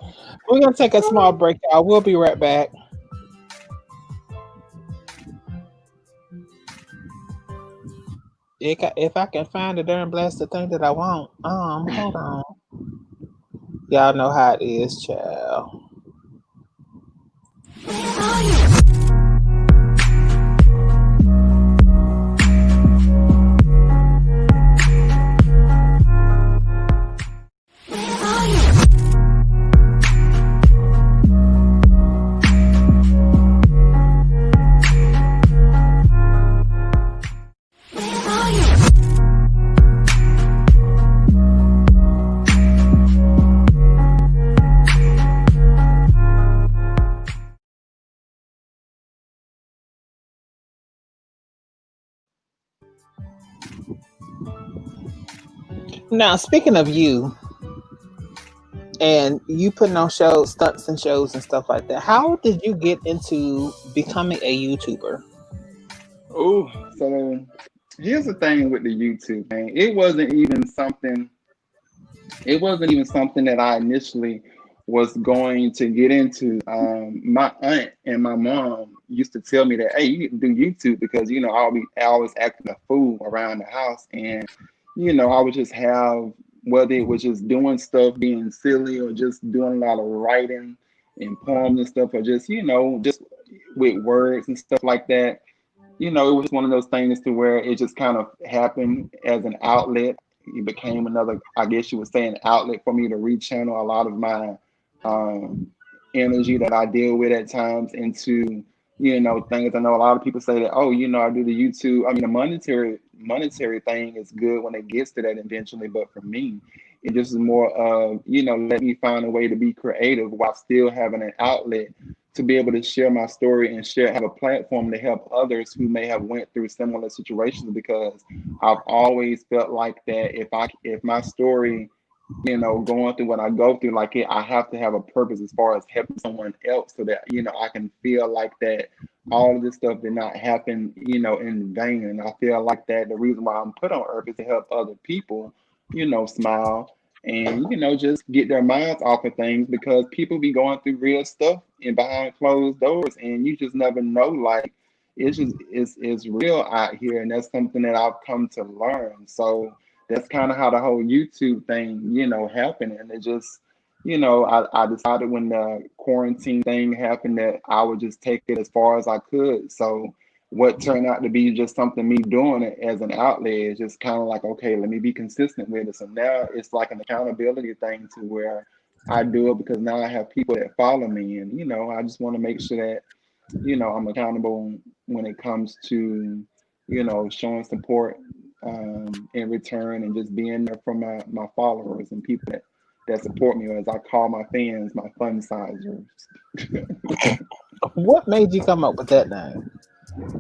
We're gonna take a small break, y'all. We'll be right back. If I can find the darn blasted thing that I want, hold on. Y'all know how it is, child. Now, speaking of you and you putting on shows, stunts and shows and stuff like that, how did you get into becoming a YouTuber? oh. So here's the thing with the YouTube thing. It wasn't even something that I initially was going to get into. My aunt and my mom used to tell me that, hey, you need to do YouTube because I always acting a fool around the house, and I would just have, whether it was just doing stuff, being silly, or just doing a lot of writing and poems and stuff, or just just with words and stuff like that. It was one of those things to where it just kind of happened as an outlet. It became another, I guess you would say, an outlet for me to rechannel a lot of my um, energy that I deal with at times into, things. I know a lot of people say that, oh, I do the YouTube. I mean, the monetary thing is good when it gets to that eventually, but for me, it just is more of, let me find a way to be creative while still having an outlet to be able to share my story and have a platform to help others who may have went through similar situations, because I've always felt like that if my story, going through what I go through, like I have to have a purpose as far as helping someone else, so that I can feel like that all of this stuff did not happen in vain. And I feel like that the reason why I'm put on earth is to help other people smile, and just get their minds off of things, because people be going through real stuff and behind closed doors, and you just never know. Like, it's real out here, and that's something that I've come to learn. So that's kind of how the whole YouTube thing happened. And it just I decided when the quarantine thing happened that I would just take it as far as I could. So what turned out to be just something, me doing it as an outlet, is just kind of like, okay, let me be consistent with it. So now it's like an accountability thing, to where I do it because now I have people that follow me, and I just want to make sure that I'm accountable when it comes to showing support in return, and just being there for my followers and people that support me, or as I call my fans, my fun sizers. What made you come up with that name?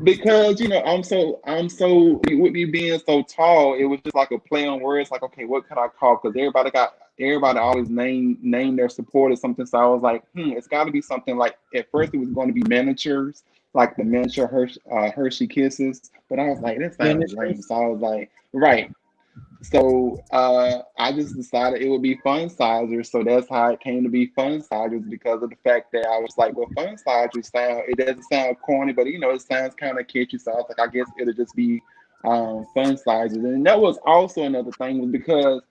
Because I'm so with me being so tall, it was just like a play on words. Like, okay, what could I call? Because everybody always name their supporters something. So I was like, it's got to be something like. At first, it was going to be miniatures, like the miniature Hershey Kisses. But I was like, that sounds lame. Miniatures. So I was like, right. So I just decided it would be Fun Sizers. So that's how it came to be Fun Sizers, because of the fact that I was like, well, Fun Sizers it doesn't sound corny, but it sounds kind of catchy. So I was like, I guess it'll just be Fun Sizers. And that was also another thing, was because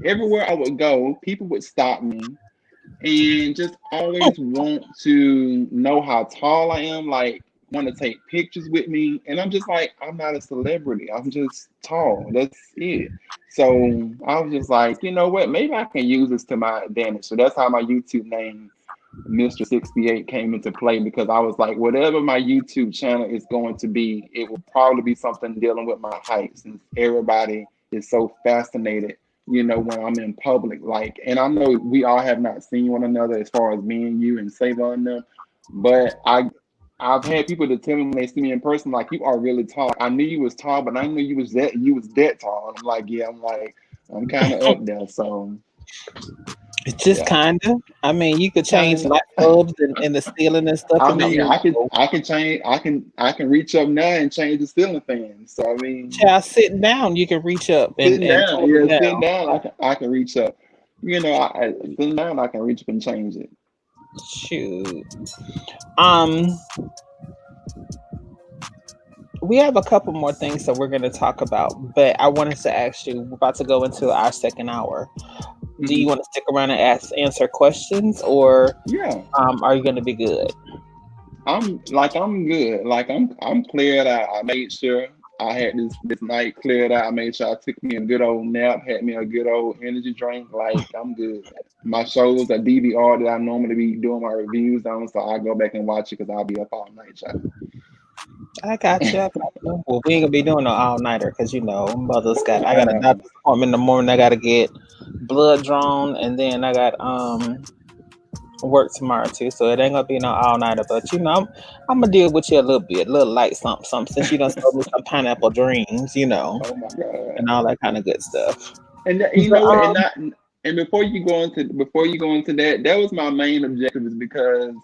everywhere I would go, people would stop me and just always want to know how tall I am, like want to take pictures with me. And I'm just like, I'm not a celebrity. I'm just tall. That's it. So I was just like, you know what? Maybe I can use this to my advantage. So that's how my YouTube name, Mr. 68, came into play, because I was like, whatever my YouTube channel is going to be, it will probably be something dealing with my height, since everybody is so fascinated, when I'm in public. Like, and I know we all have not seen one another as far as me and you and Savon and them, but I've had people to tell me when they see me in person, like, you are really tall. I knew you was tall, but I knew you was that tall. And I'm like, yeah, I'm kind of up there. So It's just yeah, kind of. I mean, you could change kind light bulbs and the ceiling and stuff I in the mean, room. I can change. I can reach up now and change the ceiling fan. So I mean, Child, sitting down, you can reach up and, sitting and down, tone it yeah, sitting down. down, I can reach up. Sitting down, I can reach up and change it. Shoot. Um, we have a couple more things that we're going to talk about, but I wanted to ask you. We're about to go into our second hour. Do you Hmm. want to stick around and answer questions, or Yeah, are you going to be good? I'm good. Like I'm cleared out. I made sure I had this night cleared out. I made sure I took me a good old nap, had me a good old energy drink. Like, I'm good. My shows are DVR that I normally be doing my reviews on, so I go back and watch it because I'll be up all night, child. I got you. I got you. Well, we ain't gonna be doing no all nighter because mother's got. I I got a know. doctor's appointment in the morning. I got to get blood drawn, and then I got work tomorrow too. So it ain't gonna be no all nighter. But I'm gonna deal with you a little light something. Since you done sold me some pineapple dreams, Oh my God. and all that kind of good stuff. And you But know what? And before you go into that, that was my main objective, is because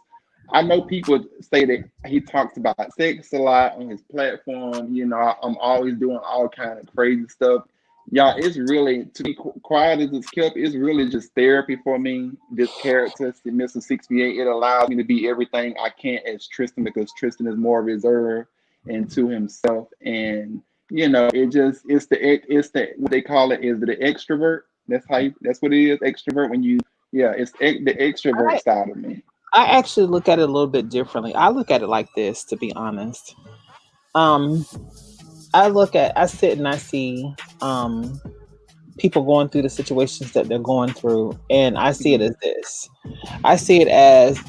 I know people say that he talks about sex a lot on his platform. I'm always doing all kind of crazy stuff. Yeah, it's really to be quiet as it's kept. It's really just therapy for me. This character, Mr. 68, it allows me to be everything I can't as Tristan because Tristan is more reserved and to himself. And it just it's the what they call it is the extrovert. That's what it is, extrovert. When you it's the extrovert I side of me. I actually look at it a little bit differently. I look at it like this, to be honest. Um, I sit and I see people going through the situations that they're going through, and I see it Mhm. as this. I see it as,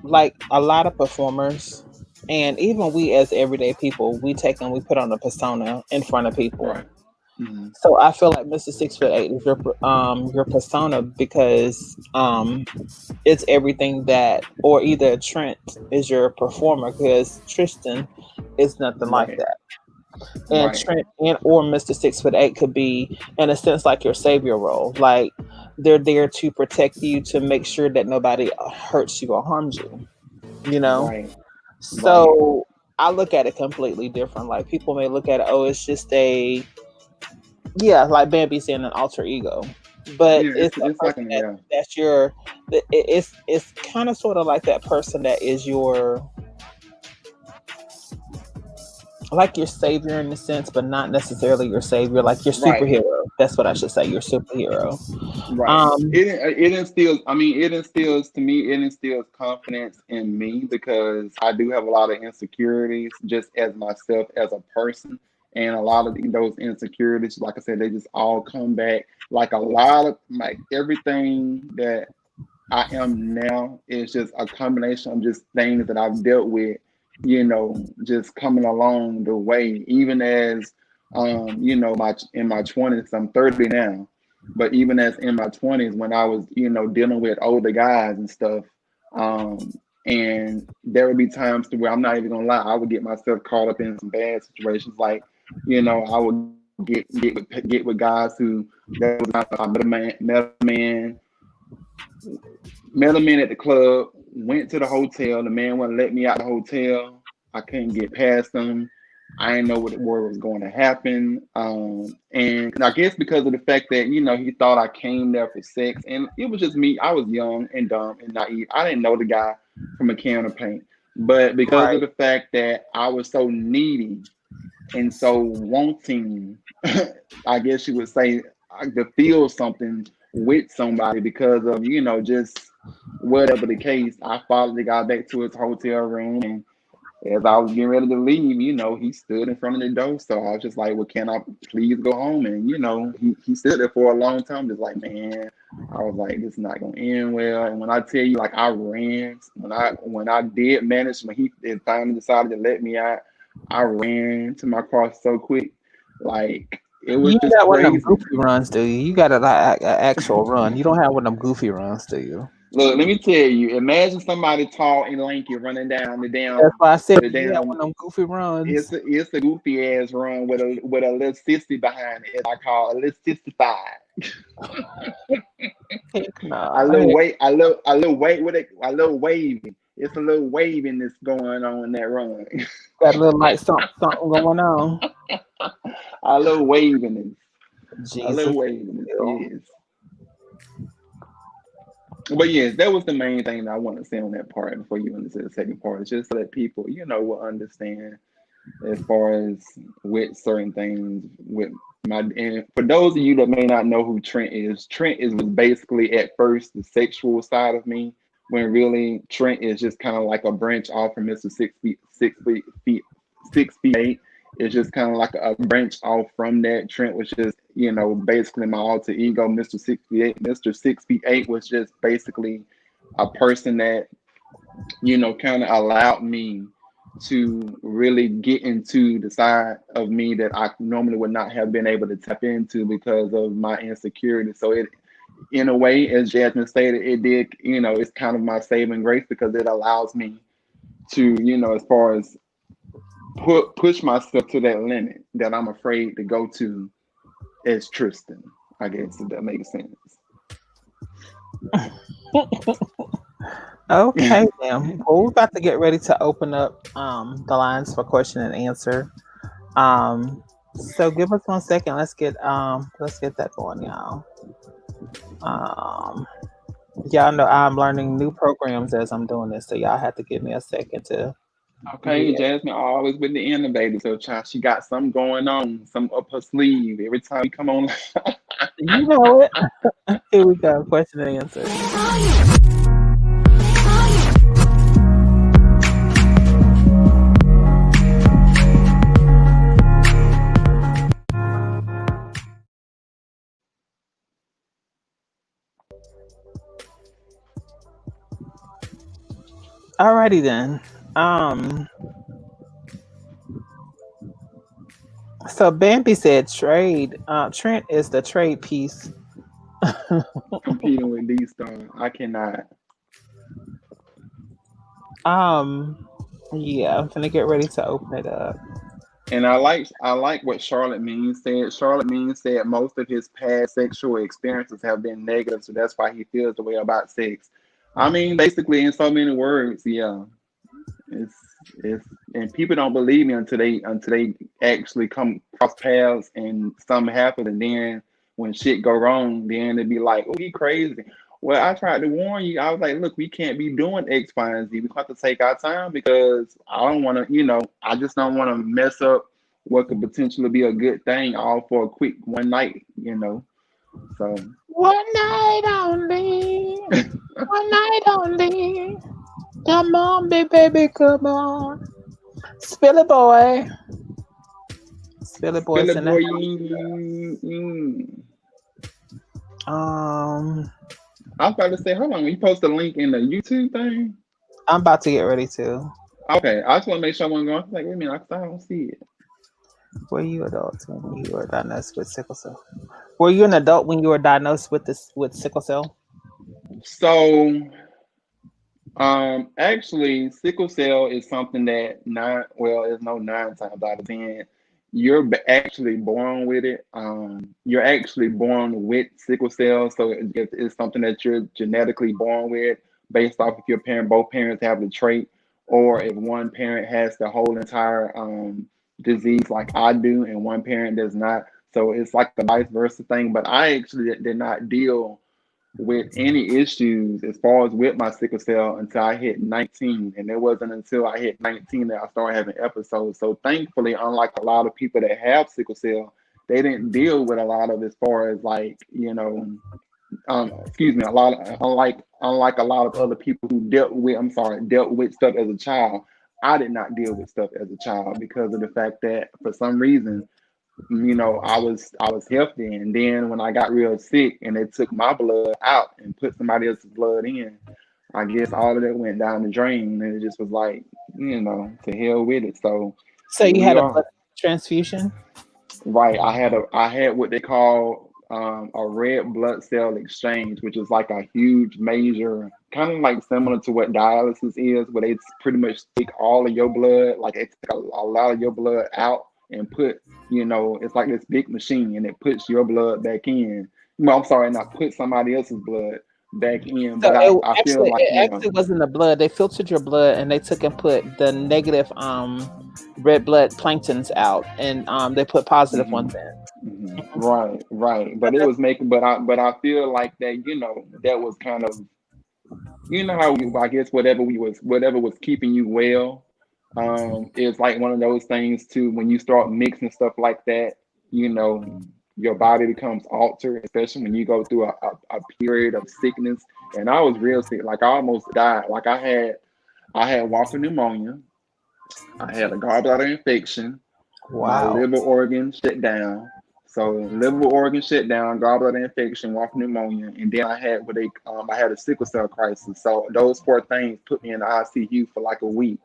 like a lot of performers, and even we as everyday people, we take and we put on a persona in front of people. Right. Hmm. So I feel like Mr. 6'8" is your persona because it's everything that, or either Trent is your performer because Tristan is nothing like Right. that. And Right. Trent and or Mr. 6'8" could be in a sense like your savior role. Like they're there to protect you, to make sure that nobody hurts you or harms you, you know? Right. Right. So I look at it completely different. Like people may look at it, oh, it's just yeah, like Bambi saying an alter ego. But Yeah. it's a It's like person an yeah. that's your it's kind of sort of like that person that is your, like your savior in a sense, but not necessarily your savior, like your Right. superhero. That's what I should say, your superhero. Right. Um, It instills. I mean, it instills to me. It instills confidence in me because I do have a lot of insecurities just as myself as a person, and a lot of those insecurities, like I said, they just all come back. Like a lot of like everything that I am now is just a combination of just things that I've dealt with. Just coming along the way, even as my in my 20s, I'm 30 now, but even as in my 20s when I was dealing with older guys and stuff, and there would be times to where I'm not even gonna lie, I would get myself caught up in some bad situations. Like I would get with guys who there was a time I met a man at the club, went to the hotel. The man wouldn't let me out the hotel. I couldn't get past him. I didn't know what was going to happen. And I guess because of the fact that, he thought I came there for sex. And it was just me. I was young and dumb and naive. I didn't know the guy from a can of paint. But because of right. the fact that I was so needy and so wanting, I guess you would say, to feel something with somebody because of just whatever the case. I followed the guy back to his hotel room, and as I was getting ready to leave, he stood in front of the door. So I was just like, "Well, can I please go home?" And he stood there for a long time, just like, man. I was like, "This is not gonna end well." And when I tell you, like, I ran when I did manage when he finally decided to let me out, I ran to my car so quick, like it You was ain't just got one of them crazy. goofy runs, do you? You got an actual run. You don't have one of them goofy runs, do you? Look, let me tell you. Imagine somebody tall and lanky running down That's why I said the you have damn. one of them goofy runs. It's a goofy ass run with a little sissy behind it. As I call it, a little sissy five. Heck A no. little wait, a little wait with it, a little waving. It's a little waving that's going on in that run. Got a little like something going on. A little waving, a Jesus. little waving. Ew. Yes. But yes, that was the main thing that I want to say on that part before you went into the second part. It's just so that people, will understand as far as with certain things with and for those of you that may not know who Trent is was basically at first the sexual side of me, when really Trent is just kind of like a branch off from Mr. 6'8". It's just kind of like a branch off from that. Trent was just, basically my alter ego. Mr. 6'8" was just basically a person that kind of allowed me to really get into the side of me that I normally would not have been able to tap into because of my insecurity. So it, in a way, as Jasmine stated, it did, it's kind of my saving grace because it allows me to, as far as push myself to that limit that I'm afraid to go to as Tristan. I guess if that makes sense. Okay, then. Well, we're about to get ready to open up the lines for question and answer. Um, So give us 1 second. Let's get that going, y'all. Um, y'all know I'm learning new programs as I'm doing this, so y'all have to give me a second to Okay, get. Jasmine always with the innovative. So, child, she got something going on, some up her sleeve. Every time we come on, You know it. Here we go. Question and answer. Alrighty then. Um. So Bambi said trade. Trent is the trade piece. competing with these stars, I cannot. um. Yeah, I'm gonna get ready to open it up. And I like what Charlotte Means said. Charlotte Means said most of his past sexual experiences have been negative, so that's why he feels the way about sex. I mean, basically, in so many words, yeah. It's it's and people don't believe me until they actually come cross paths and something happens, and then when shit go wrong, then they be like, "Oh, he crazy." Well, I tried to warn you. I was like, "Look, we can't be doing X, Y, and Z. We have to take our time because I don't want to, I just don't want to mess up what could potentially be a good thing all for a quick one night. So One night only. One night only. Come on, big baby, come on. Spilly boy. Spilly boy's Philip in the boy, um. I was about to say, hold on, you post a link in the YouTube thing? I'm about to get ready to. Okay, I just want to make sure I wasn't going. I was like, wait a minute, I don't see it. Were you adult when you were diagnosed with sickle cell? Were you an adult when you were diagnosed with sickle cell? So, actually, sickle cell is something that there's no 9 times out of 10. You're actually born with it. You're actually born with sickle cell, so it's something that you're genetically born with, based off if both parents have the trait, or if one parent has the whole entire disease like I do, and one parent does not. So it's like a vice versa thing. But I actually did not deal with any issues as far as with my sickle cell until I hit 19. And it wasn't until I hit 19 that I started having episodes. So thankfully, unlike a lot of people that have sickle cell, they didn't deal with a lot of as far as like, excuse me, a lot of, unlike a lot of other people who dealt with stuff as a child. I did not deal with stuff as a child because of the fact that for some reason, I was healthy, and then when I got real sick and they took my blood out and put somebody else's blood in, I guess all of that went down the drain, and it just was like, to hell with it. So So here you we had a are. blood transfusion? Right. I had what they call a red blood cell exchange, which is like a huge major, kind of like similar to what dialysis is, where they pretty much take all of your blood, like they take a lot of your blood out and it's like this big machine, and it puts your blood back in. Well, I'm sorry, not put somebody else's blood back in, So but I feel like, it actually wasn't the blood. They filtered your blood and they took and put the negative red blood planktons out, and they put positive mhm, ones in. right, right. But it was making, but I feel like that, that was kind of, how I guess whatever was keeping you well, it's like one of those things too. When you start mixing stuff like that, you know, your body becomes altered, especially when you go through a period of sickness. And I was real sick, like I almost died. Like I had walking pneumonia, I had a gallbladder infection, my Wow. liver organ shut down. So liver organ shut down, gallbladder infection, walking pneumonia, and then I had a sickle cell crisis. So those four things put me in the ICU for like a week.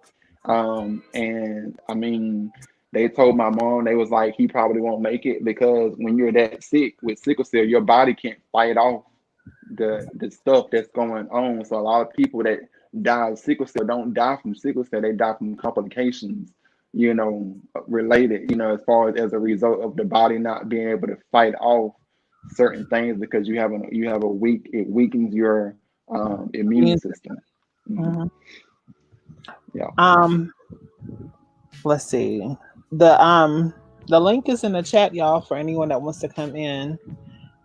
And I mean, they told my mom, they was like, he probably won't make it because when you're that sick with sickle cell, your body can't fight off the stuff that's going on. So a lot of people that die of sickle cell don't die from sickle cell; they die from complications, related, as a result of the body not being able to fight off certain things because it weakens your immune system. Hmm. Mhm. Yeah. Um, let's see. The The link is in the chat, y'all, for anyone that wants to come in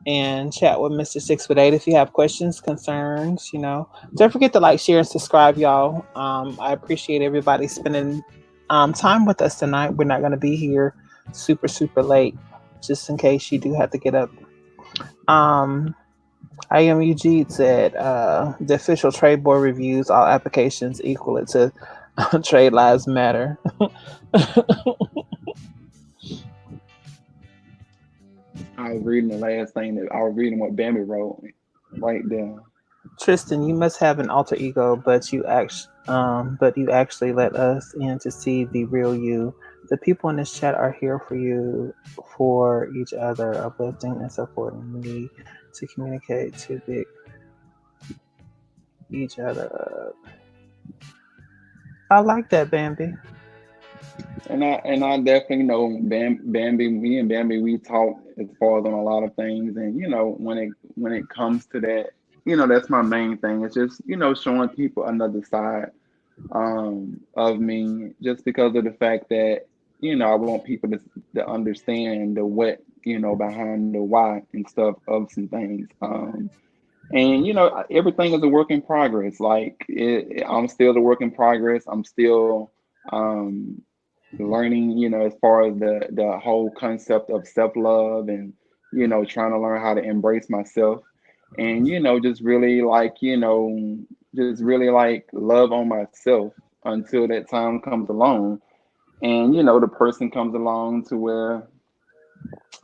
and chat with Mr. 6 foot 8. If you have questions, concerns, don't forget to like, share, and subscribe, y'all. I appreciate everybody spending time with us tonight. We're not going to be here super, super late, just in case you do have to get up. I am Eugene said the official trade board reviews all applications equal it to Trade Lives Matter. I was reading the last thing that I was reading what Bambi wrote right there. Tristan, you must have an alter ego, but you actually let us in to see the real you. The people in this chat are here for you, for each other, uplifting and supporting. We need to communicate to pick each other up. I like that, Bambi. And I definitely know Bambi. Me and Bambi, we talk as far as on a lot of things, and when it comes to that, that's my main thing. It's just showing people another side of me, just because of the fact that I want people to understand the what behind the why and stuff of some things. And everything is a work in progress. Like I'm still a work in progress. I'm still um, learning, as far as the whole concept of self-love, and trying to learn how to embrace myself, and just really like just really like love on myself until that time comes along, and the person comes along to where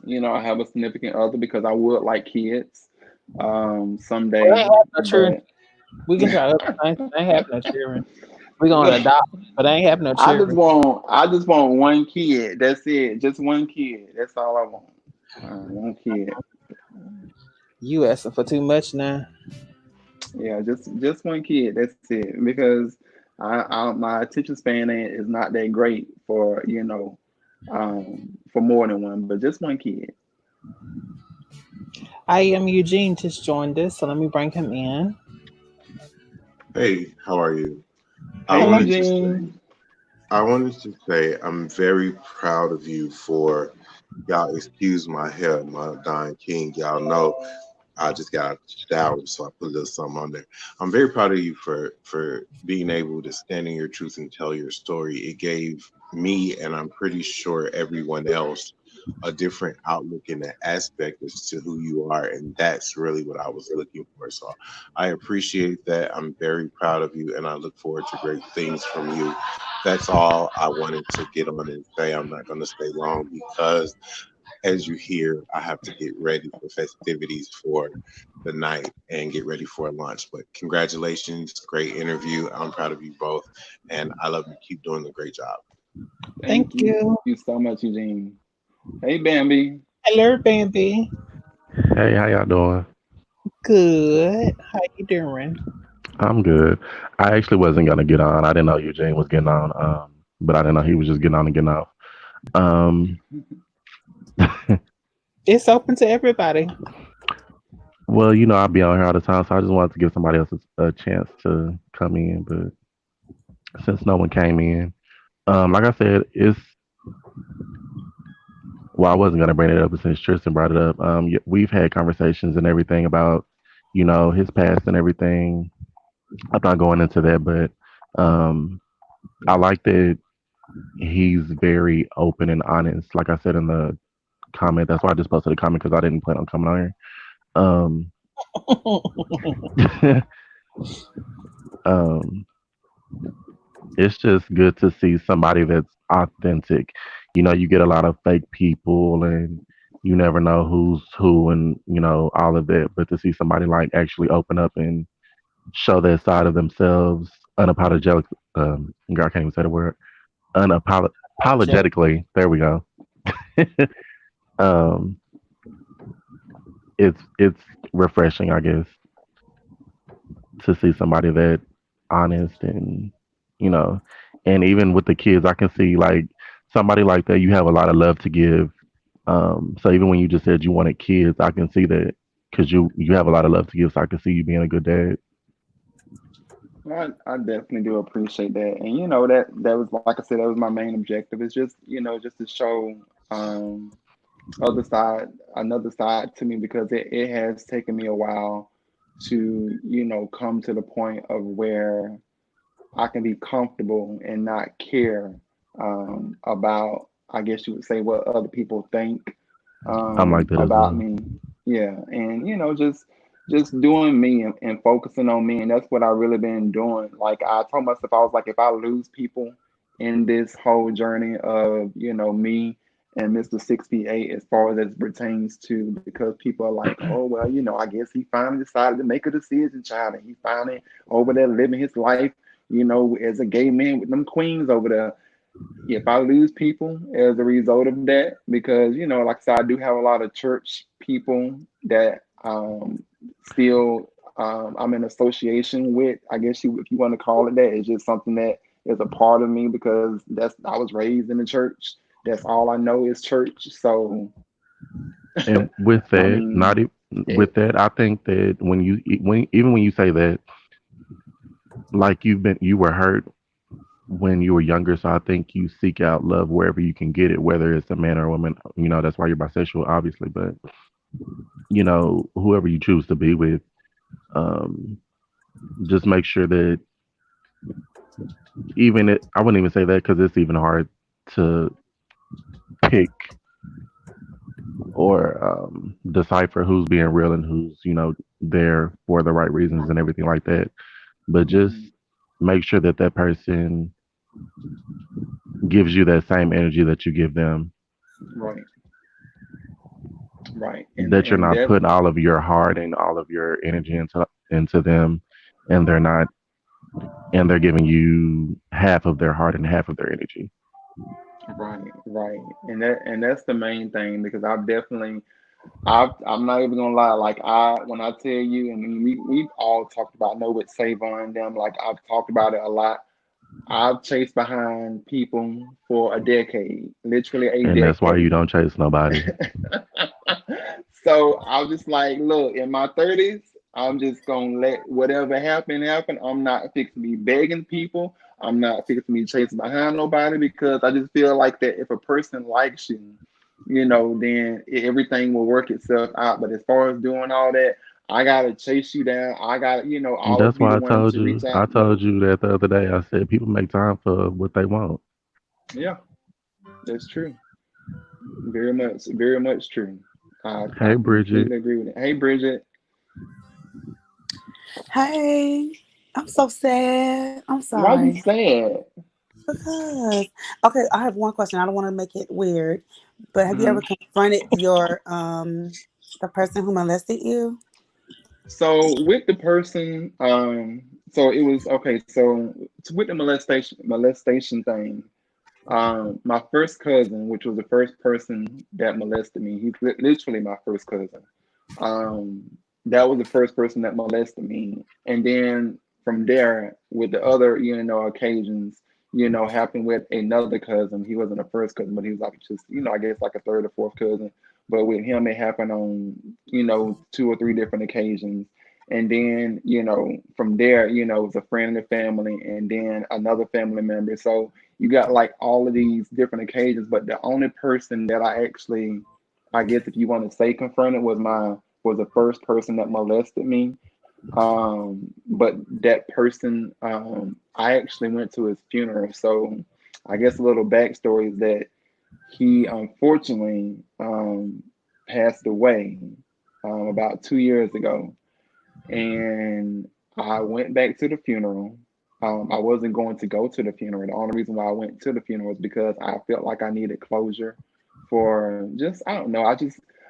I have a significant other, because I would like kids Well, I someday, ain't have no children. but We can try other things. I ain't have no children. We're gonna adopt, but I ain't have no children. I just want one kid. That's it. Just one kid. That's all I want. One kid. You asking for too much now. Yeah, just one kid. That's it. Because my attention span is not that great for for more than one, but just one kid. I am Eugene just joined us, so let me bring him in. Hey, how are you? I Hey, Hello. wanted to say, Eugene. I'm very proud of you for y'all. Excuse my hair, my dying king. Y'all know I just got out of the shower, so I put a little something on there. I'm very proud of you for being able to stand in your truth and tell your story. It gave me, and I'm pretty sure everyone else, a different outlook and an aspect as to who you are, and that's really what I was looking for. So I appreciate that. I'm very proud of you, and I look forward to great things from you. That's all I wanted to get on and say. I'm not going to stay long because, as you hear, I have to get ready for festivities for the night and get ready for lunch. But congratulations, great interview. I'm proud of you both, and I love you. Keep doing a great job. Thank Thank you you. so much, Eugene. Hey, Bambi. Hello, Bambi. Hey, how y'all doing? Good. How you doing? I'm good. I actually wasn't gonna get on. I didn't know Eugene was getting on, but I didn't know he was just getting on and getting off. Um, It's open to everybody. well, I'll be on here all the time, so I just wanted to give somebody else a chance to come in. But since no one came in, like I said, well, I wasn't gonna bring it up, but since Tristan brought it up, we've had conversations and everything about, his past and everything. I'm not going into that, but um, I like that he's very open and honest. Like I said in the comment, that's why I just posted a comment because I didn't plan on coming on here. Um, um, it's just good to see somebody that's authentic. You get a lot of fake people, and you never know who's who, and all of that. But to see somebody like actually open up and show their side of themselves unapologetic, girl, I can't even say the word unapologetically. There we go. um, it's refreshing, I guess, to see somebody that honest and you know, and even with the kids, I can see like somebody like that. You have a lot of love to give. So even when you just said you wanted kids, I can see that because you have a lot of love to give. So I can see you being a good dad. I definitely do appreciate that, and that was, like I said, that was my main objective. It's just just to show um, other side, another side to me because it has taken me a while to, come to the point of where I can be comfortable and not care about, I guess you would say, what other people think I'm like that as about well. me. Yeah, and just doing me and focusing on me, and that's what I really been doing. Like I told myself, I was like, if I lose people in this whole journey of me and Mr. 68 as far as it pertains to, because people are like, oh well, I guess he finally decided to make a decision, child, and he finally over there living his life, as a gay man with them queens over there. If I lose people as a result of that, because like I said, I do have a lot of church people that still I'm in association with. I guess if you want to call it that, it's just something that is a part of me because I was raised in the church. That's all I know is church. So And with I that, mean, with it, that, I think that even when you say that, like you were hurt when you were younger, so I think you seek out love wherever you can get it, whether it's a man or a woman. That's why you're bisexual, obviously. But whoever you choose to be with, um, just make sure that I wouldn't even say that because it's even hard to pick or decipher who's being real and who's there for the right reasons and everything like that. But just mhm, make sure that that person gives you that same energy that you give them, right, right, that you're and not that putting all of your heart and all of your energy into them, and they're giving you half of their heart and half of their energy. right, right, and that's the main thing because I'm not even gonna lie. Like when I tell you, I mean, we've all talked about know with Savon and them. Like I've talked about it a lot. I've chased behind people for a decade, literally a And that's why you decade. don't chase nobody. So I was just like, look, in my 30s, I'm just gonna let whatever happen happen. I'm not fixing to be begging people. I'm not fixing to be chasing behind nobody because I just feel like that if a person likes you, then everything will work itself out. But as far as doing all that, I gotta chase you down. I gotta, always That's be why the I one told to reach you. out. I told No, you that the other day. I said people make time for what they want. yeah, that's true. Very much true. I Hey, Bridget. completely agree with it. Hey, Bridget, Hey, I'm so sad. I'm why you sorry. sad? Because, okay, I have one question. I don't want to make it weird, but have you ever Mhm. confronted the person who molested you? So with the person, so it was okay. So with the molestation thing, my first cousin, which was the first person that molested me, he's literally my first cousin. Um, that was the first person that molested me, and then from there, with the other, occasions, happened with another cousin. He wasn't a first cousin, but he was like just, I guess like a third or fourth cousin. But with him, it happened on, two or three different occasions. And then, from there, it was a friend of the family and then another family member. So you got like all of these different occasions, but the only person that I actually, I guess if you want to say confronted was the first person that molested me. But that person, I actually went to his funeral. So I guess a little backstory is that he unfortunately passed away about 2 years ago. And I went back to the funeral. I wasn't going to go to the funeral. The only reason why I went to the funeral was because I felt like I needed closure for just, I don't know,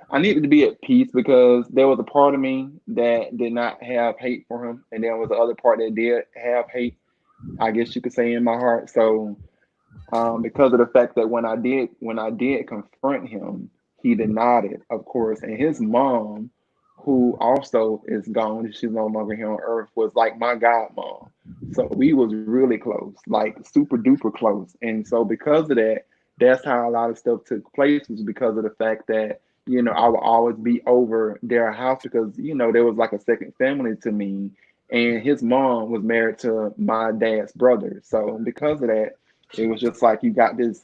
I needed to be at peace because there was a part of me that did not have hate for him, and there was the other part that did have hate, I guess you could say, in my heart. So because of the fact that when I did confront him, he denied it, of course. And his mom, who also is gone, she's no longer here on earth, was like my godmom. So we was really close, like super duper close. And so because of that, that's how a lot of stuff took place was because of the fact that I would always be over their house because there was like a second family to me, and his mom was married to my dad's brother. So because of that, it was just like you got this,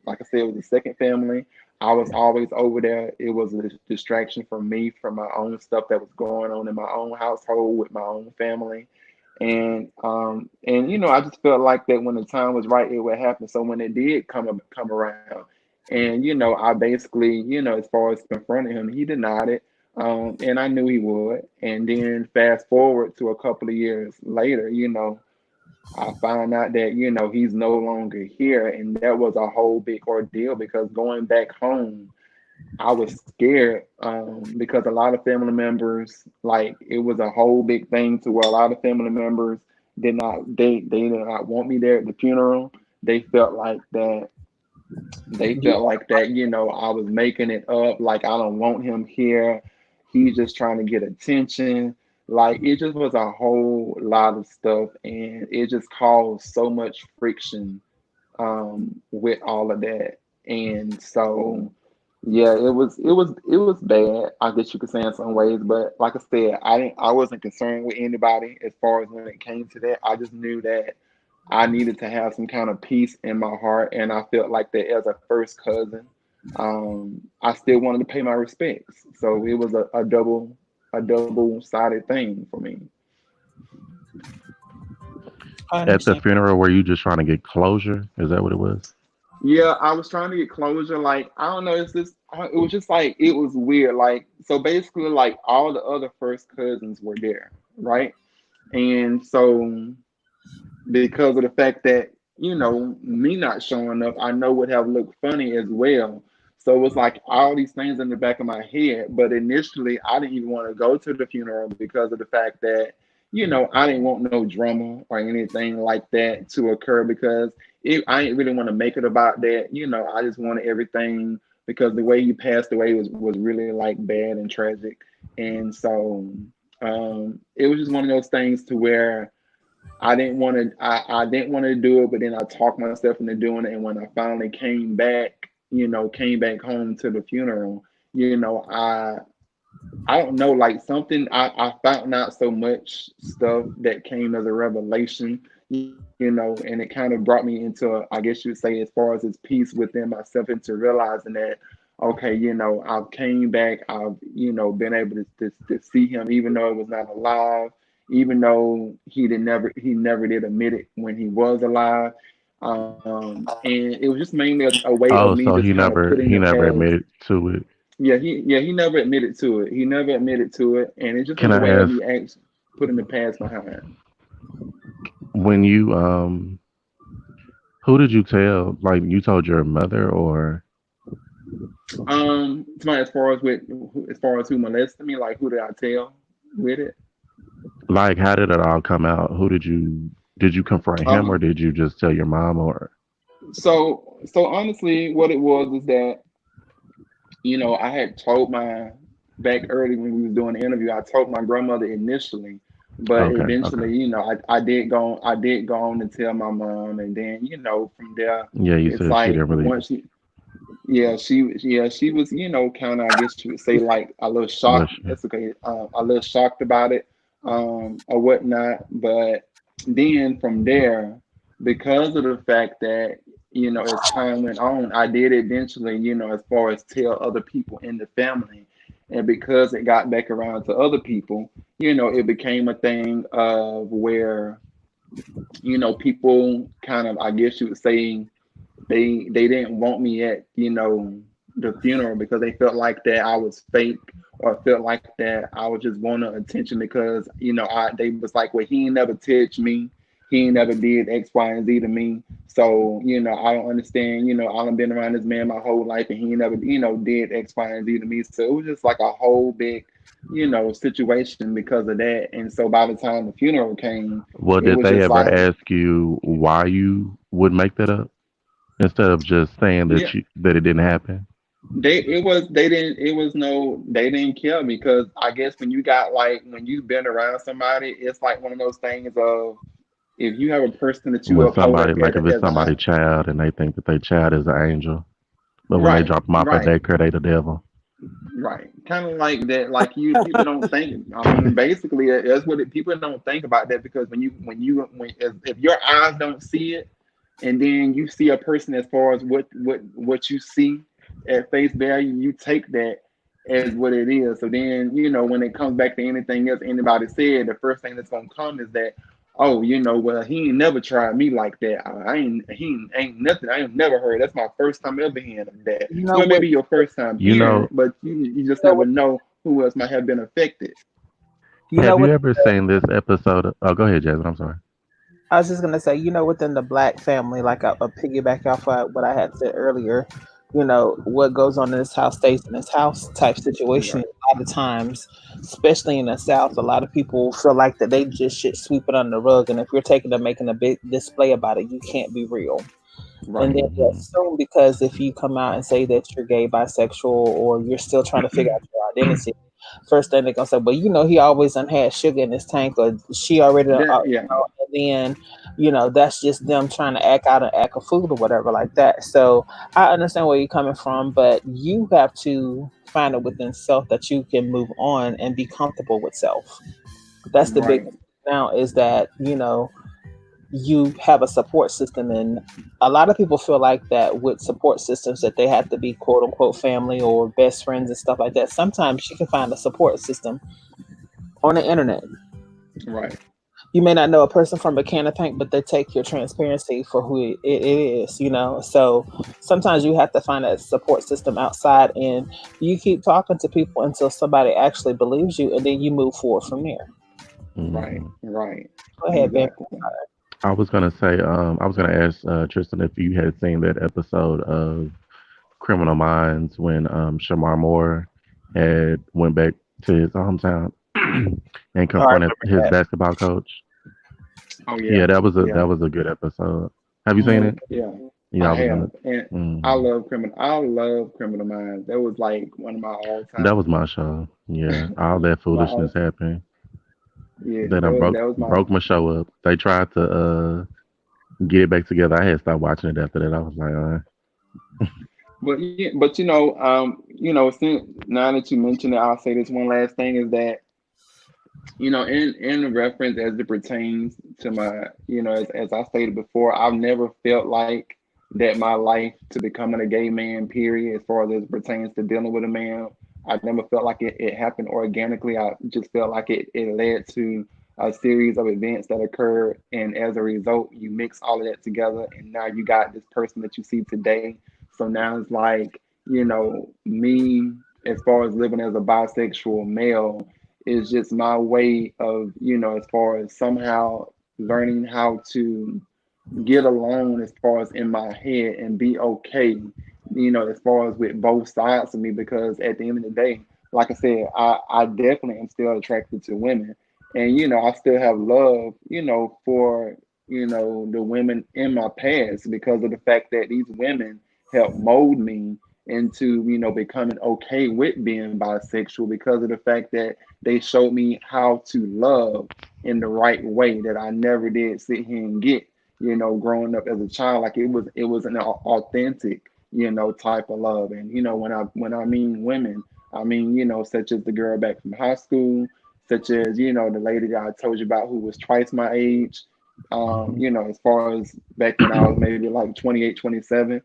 like I said, it was a second family. I was always over there. It was a distraction from me, from my own stuff that was going on in my own household with my own family. And I just felt like that when the time was right, it would happen. So when it did come around, and I basically, as far as confronting him, he denied it. And I knew he would. And then fast forward to a couple of years later, I found out that, he's no longer here. And that was a whole big ordeal because going back home, I was scared because a lot of family members, like it was a whole big thing to where a lot of family members they did not want me there at the funeral. They felt like that I was making it up, like I don't want him here. He's just trying to get attention. Like it just was a whole lot of stuff, and it just caused so much friction with all of that. And so yeah, it was bad, I guess you could say in some ways. But like I said, I wasn't concerned with anybody as far as when it came to that. I just knew that I needed to have some kind of peace in my heart, and I felt like that as a first cousin, I still wanted to pay my respects. So it was a double-sided thing for me. I At the understand. funeral, were you just trying to get closure? Is that what it was? Yeah, I was trying to get closure. Like I don't know, it was just like it was weird. Like so, basically, like all the other first cousins were there, right? And so because of the fact that me not showing up, I know would have looked funny as well. So it was like all these things in the back of my head. But initially, I didn't even want to go to the funeral because of the fact that I didn't want no drama or anything like that to occur because I didn't really want to make it about that. I just wanted everything because the way he passed away was really like bad and tragic, and so it was just one of those things to where I didn't want to do it, but then I talked myself into doing it. And when I finally came back home to the funeral, you know, I I don't know, like something I found out so much stuff that came as a revelation, and it kind of brought me into, I guess you would say, as far as its peace within myself, into realizing that, okay, I've came back, I've, been able to see him, even though it was not alive, even though he never did admit it when he was alive. And it was just mainly a way of me Oh, just so kind he of never putting the he never past. admitted to it. Yeah, he never admitted to it. He never admitted to it, and it just Can was a I way of ask, me actually putting the past behind. when you who did you tell? Like you told your mother, or As far as who molested me, like who did I tell with it? like how did it all come out? Did you confront him, or Um, did you just tell your mom, or so honestly, what it was is that I had told my back early when we was doing the interview, I told my grandmother initially, but okay, okay. eventually, I did go on and tell my mom, and then from there, Yeah, you it's said she like didn't really. once she yeah, she was, kind of, I guess you would say, like a little Bless shocked. you. That's okay. A little shocked about it, or whatnot. But then from there, because of the fact that, as time went on, I did eventually, as far as tell other people in the family. And because it got back around to other people, it became a thing of where, people kind of, I guess you would say, they didn't want me at the funeral because they felt like that I was fake, or felt like that I was just wanting attention because they was like, well, he ain't never touched me, he ain't never did X, Y, and Z to me. So I don't understand. I've been around this man my whole life and he ain't never did X, Y, and Z to me. So it was just like a whole big situation because of that. And so by the time the funeral came, Well, it did was they just ever like, ask you why you would make that up instead of just saying yeah. that it didn't happen? They didn't care because I guess when you got, like, when you've been around somebody, it's like one of those things of, if you have a person that you When uphold somebody, like if it's as a high. somebody's child and they think that their child is an angel, but when they Right, drop them off at right, daycare, they the devil. right, kind of like that. Like, people don't think, I mean, basically that's what people don't think about that, because when if your eyes don't see it, and then you see a person as far as what you see at face value, you take that as what it is. So then, when it comes back to anything else anybody said, the first thing that's gonna come is that, oh, well, he ain't never tried me like that. He ain't nothing. I ain't never heard. That's my first time ever hearing of that. You know Well, what? maybe your first time You hearing know, it, but you just You know never what? know who else might have been affected. You know have you what? ever seen this episode? Oh, go ahead, Jasmine. I'm sorry. I was just gonna say, within the black family, like a piggyback off of what I had said earlier, what goes on in this house stays in this house type situation. Right, A lot of times, especially in the South, a lot of people feel like that they just should sweep it under the rug, and if you're taking and making a big display about it, you can't be real. And right, then you Hmm. assume because if you come out and say that you're gay, bisexual, or you're still trying to figure out your identity, first thing they're gonna say, well, he always done had sugar in his tank, or she already, yeah, and then, that's just them trying to act out and act a fool or whatever like that. So I understand where you're coming from, but you have to find it within self that you can move on and be comfortable with self. That's the right, biggest now is that, you have a support system, and a lot of people feel like that with support systems that they have to be quote unquote family or best friends and stuff like that. Sometimes you can find a support system on the internet. right, You may not know a person from a can of paint, but they take your transparency for who it is, so sometimes you have to find a support system outside, and you keep talking to people until somebody actually believes you, and then you move forward from there. right, Hmm. right. Go ahead, Ben. Exactly. I was gonna say, I was gonna ask Tristan if you had seen that episode of Criminal Minds when Shamar Moore had went back to his hometown and All right. confronted his basketball coach. Oh Yeah, yeah, that yeah, was a good episode. Have you seen Mhm. it? yeah. Yeah, I I was gonna. have, and Mm, I love Criminal Minds. That was like one of my all that was time, my show. Yeah, all that my foolishness all, happened. yeah. Then I That was my. broke my show up. They tried to get it back together. I had stopped watching it after that. I was like, But yeah, but since now that you mentioned it, I'll say this one last thing is that in reference as it pertains to my, as I stated before, I've never felt like that my life to becoming a gay man, period, as far as it pertains to dealing with a man, I never felt like it happened organically. I just felt like it led to a series of events that occurred. And as a result, you mix all of that together. And now you got this person that you see today. So now it's like, me, as far as living as a bisexual male, is just my way of, as far as somehow learning how to get along as far as in my head and be okay, as far as with both sides of me, because at the end of the day, like I said, I definitely am still attracted to women. And, I still have love, for, the women in my past because of the fact that these women helped mold me into, becoming okay with being bisexual because of the fact that they showed me how to love in the right way that I never did sit here and get, growing up as a child. Like it was an authentic, type of love. And when I mean women, I mean, such as the girl back from high school, such as, the lady that I told you about who was twice my age. mm-hmm. As far as back when I was maybe like 28, 27,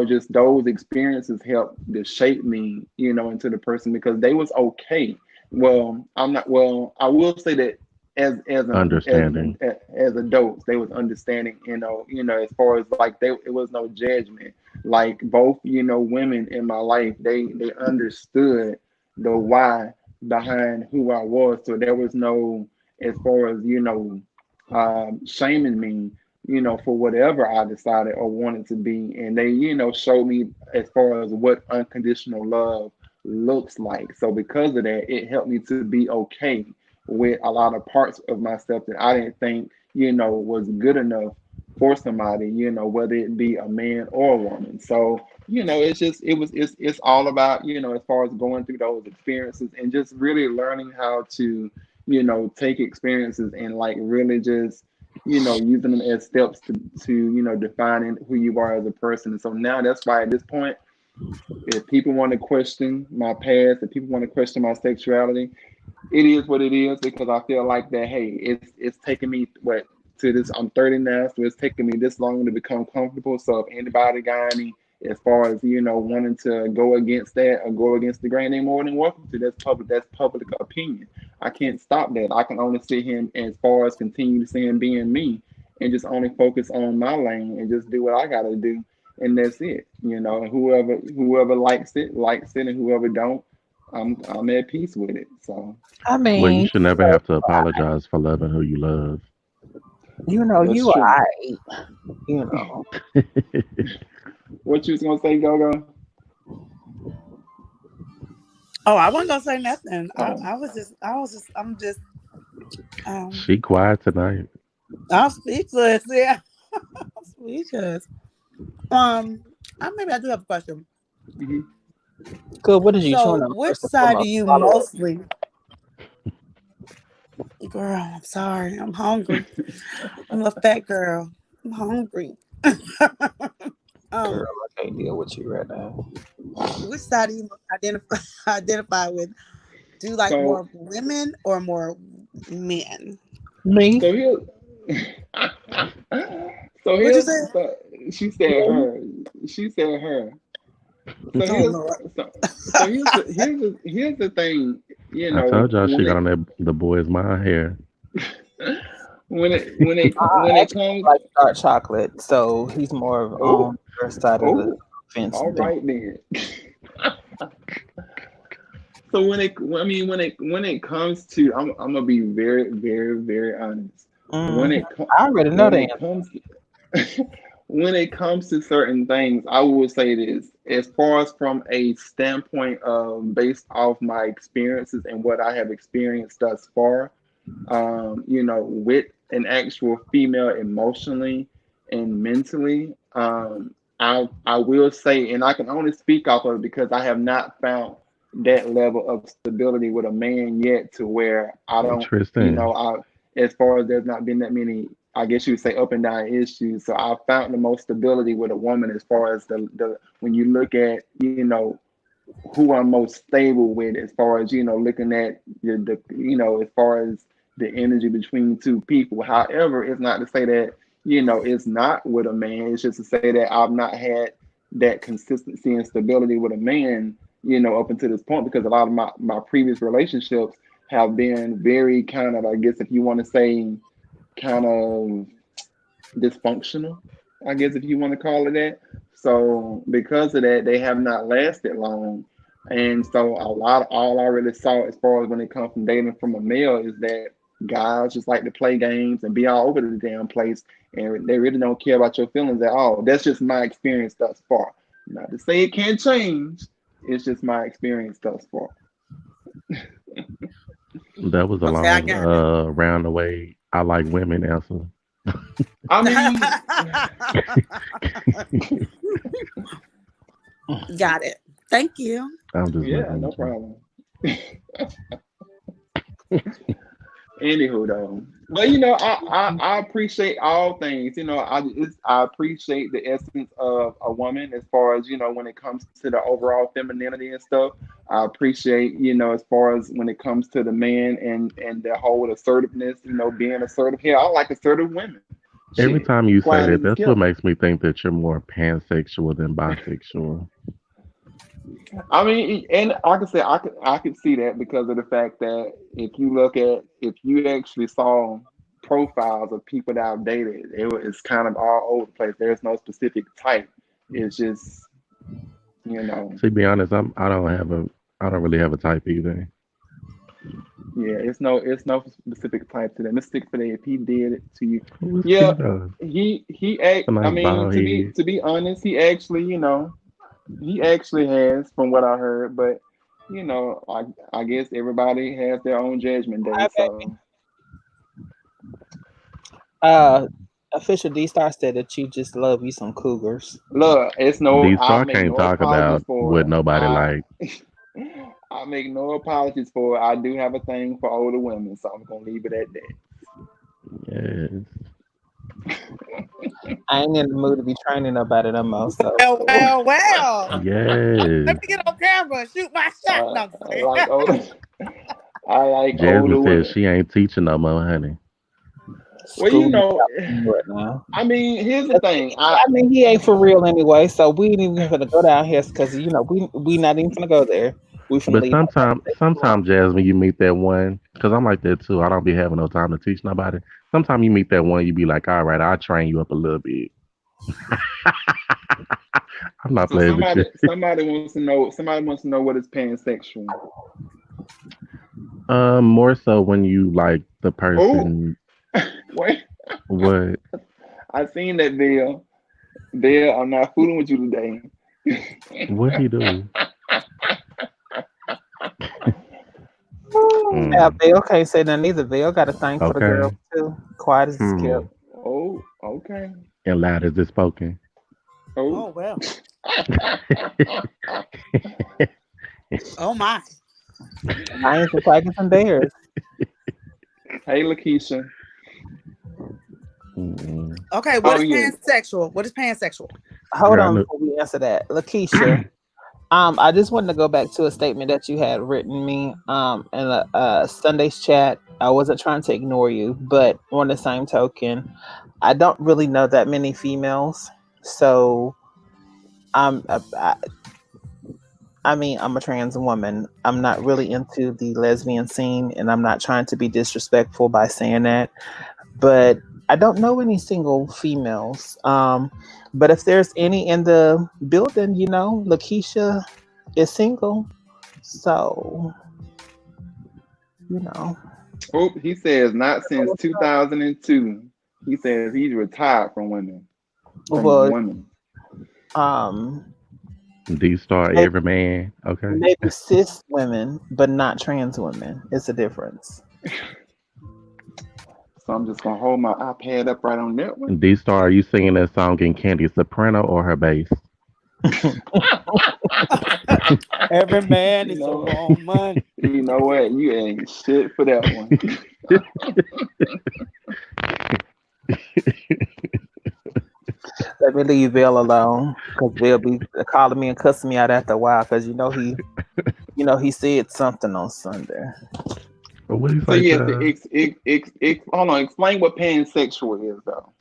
just those experiences helped to shape me, into the person because they was okay. Well, I'm not. Well, I will say that Understanding. as adults, they was understanding. As far as like it was no judgment. Like both, women in my life, they understood the why behind who I was. So there was no, as far as shaming me, for whatever I decided or wanted to be, and they, showed me as far as what unconditional love looks like. So because of that, it helped me to be okay with a lot of parts of myself that I didn't think, was good enough for somebody, whether it be a man or a woman. So, it's all about, as far as going through those experiences and just really learning how to, take experiences and like really just, using them as steps to, defining who you are as a person. And so now that's why at this point, if people want to question my past, if people want to question my sexuality, it is what it is because I feel like that. Hey, it's taken me to this. I'm 30 now, so it's taking me this long to become comfortable. So if anybody got any, as far as wanting to go against that or go against the grain, they're more than welcome to. That's public. That's public opinion. I can't stop that. I can only sit here and, as far as continue to see him being me, and just only focus on my lane and just do what I gotta do, and that's it. And whoever likes it, and whoever don't, I'm at peace with it. So I Well, you mean, should never have to apologize for loving who you love. that's you are true. right. You know, What you was gonna say, Go Go? Oh, I wasn't gonna say nothing. Oh, Um, She quiet tonight. I'm speechless. Yeah, I'm speechless. Maybe I do have a question. hmm good. What did you So, chewing on which first and side do foremost? you Follow up. mostly? Girl, I'm sorry. I'm hungry. I'm a fat girl. I'm hungry. Girl, um, I can't deal with you right now. which side do you identify identify with? Do you like so more women or more men? Me, so here so What'd you here's say? so she said me. her. She said her. So Oh here's Lord. so so here's the thing. I told y'all she When got it on the boy's mind here. when it Actually comes. like dark chocolate, so he's more of Oh, on her side of the oh, fence all than. right then. So when it comes to, I'm gonna be very very very honest. When Mhm. it co- I already know when the it answer. comes when it comes to certain things, I will say this: as far as from a standpoint of based off my experiences and what I have experienced thus far, with an actual female emotionally and mentally, I will say, and I can only speak off of it because I have not found that level of stability with a man yet to where I don't, Tristan. as far as there's not been that many, I guess you would say, up and down issues. So I found the most stability with a woman as far as the when you look at, who I'm most stable with, as far as looking at as far as the energy between two people. However, it's not to say that it's not with a man. It's just to say that I've not had that consistency and stability with a man, up until this point, because a lot of my previous relationships have been very kind of, I guess, if you want to say, kind of dysfunctional, I guess, if you want to call it that. So because of that, they have not lasted long. And so all I really saw as far as when it comes from dating from a male is that guys just like to play games and be all over the damn place, and they really don't care about your feelings at all. That's just my experience thus far. Not to say it can't change. It's just my experience thus far. That was a Okay, I long got it. roundaway. I like women answer. I mean, Got it. Thank you. I'm just yeah, messing no with you. problem. Anywho, though, but I appreciate all things. I appreciate the essence of a woman as far as when it comes to the overall femininity and stuff. I appreciate as far as when it comes to the man and the whole assertiveness. Being assertive. Here, I like assertive women. Every Shit, time you say quiet that, as a that's what skeleton. makes me think that you're more pansexual than bisexual. I mean, and like I said, I could see that because of the fact that if you actually saw profiles of people that I've dated, it's kind of all over the place. There's no specific type. It's just you know, To be honest, I don't really have a type either. yeah, it's no specific type to them. It's stick for that. If he did it to you, Who is yeah, Keto? A I nice mean, bald to be head. to be honest, he actually has, from what I heard, but. I guess everybody has their own judgment day. Hi, So baby. Uh, official D Star said that you just love you some cougars. look, it's no. D I Star make can't no talk apologies about for what it. nobody I like. I make no apologies for it. I do have a thing for older women, so I'm gonna leave it at that. Yes. I ain't in the mood to be training nobody no more. So Well, well, well. Let Yes. me get on camera and shoot my shot. I, No, I'm just I playing. like older. I like Jasmine older says women. she ain't teaching no more, honey. Well, you School know, right now. I mean, here's the thing. I mean, he ain't for real anyway, so we ain't even gonna go down here because we not even gonna go there. We finna But leave that conversation alone. sometimes, Jasmine, you meet that one because I'm like that too. I don't be having no time to teach nobody. Sometimes you meet that one, you be like, all right, I'll train you up a little bit. I'm not So playing with you. somebody wants to know what is pansexual. More so when you like the Oh, person. wait, What? I seen that Bill. Bill, I'm not fooling with you today. What he do? Yeah, Mm, Bill can't say nothing either. Bill got a thing for the girls okay. too. Quiet as a skip. Hmm. Oh, okay. And loud as it spoken. Oh. Oh well. Oh my. Lions and tigers and bears. Hey, Lakeisha. Mm-mm. Okay, what Oh is yeah. pansexual? What is pansexual? Hold Girl, I on know. before we answer that, Lakeisha. I just wanted to go back to a statement that you had written me in a Sunday's chat. I wasn't trying to ignore you, but on the same token, I don't really know that many females. So I'm I mean, I'm a trans woman. I'm not really into the lesbian scene, and I'm not trying to be disrespectful by saying that. But I don't know any single females. But if there's any in the building, Lakeisha is single. So, you know, Oh, he says not since 2002. He says he's retired from women. From well, women. um, D star maybe, every man. Okay. maybe cis women, but not trans women. It's a difference. So I'm just gonna hold my iPad up right on that one. D star, are you singing that song in Candy soprano or her bass? Every man You is a know, woman. you know what? You ain't shit for that one. Let me leave Bill alone because Bill be calling me and cussing me out after a while because he said something on Sunday. What do you So say, yes, child? hold on. Explain what pansexual is, though.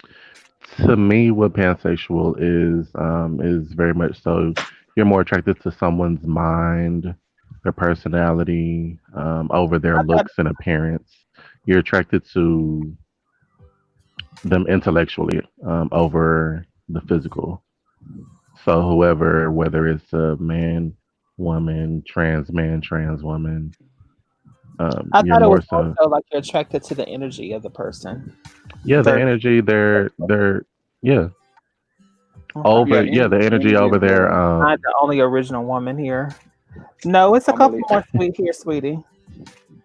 To me, what pansexual is very much so you're more attracted to someone's mind, their personality, over their I thought looks and appearance. You're attracted to them intellectually, over the physical. So whoever, whether it's a man, trans woman, I you're thought it more was more so, so like you're attracted to the energy of the person. yeah, the Versus energy, they're, yeah, okay. Yeah, over, yeah, the energy energy over is there. better. I'm the only original woman here. No, it's a I couple believe. more sweet here, sweetie.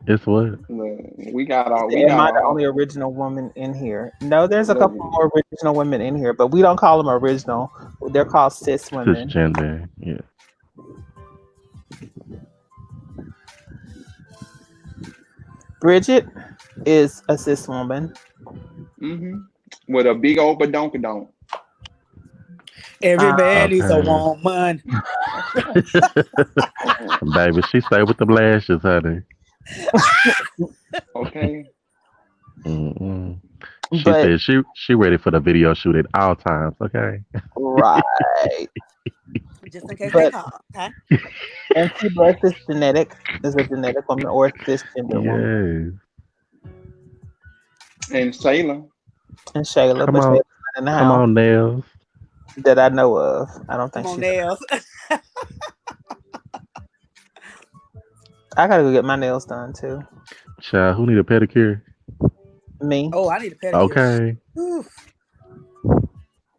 It's what? Look, I said, we am got I the all. only original woman in here? No, there's a Look, couple more original women in here, but we don't call them original. They're called cis women. Cisgender. Yeah. Bridget is a cis woman. hmm with a big old badonkadonk. Every Um, man is a Okay. woman. Baby, she stay with the blashes, honey. Okay. Mm-mm. She but said she ready for the video shoot at all times. Okay. right, Just in case they but call. Okay. MC Bless is a genetic woman or a cisgender woman, Yes. And Shayla. and Shayla, Come but on, Shayla's not in the come house on, nails. that I know of. I don't Come think on, she's. nails. I gotta go get my nails done too. Child, who need a pedicure? Me, Oh, I need a pedicure. Okay. Oof.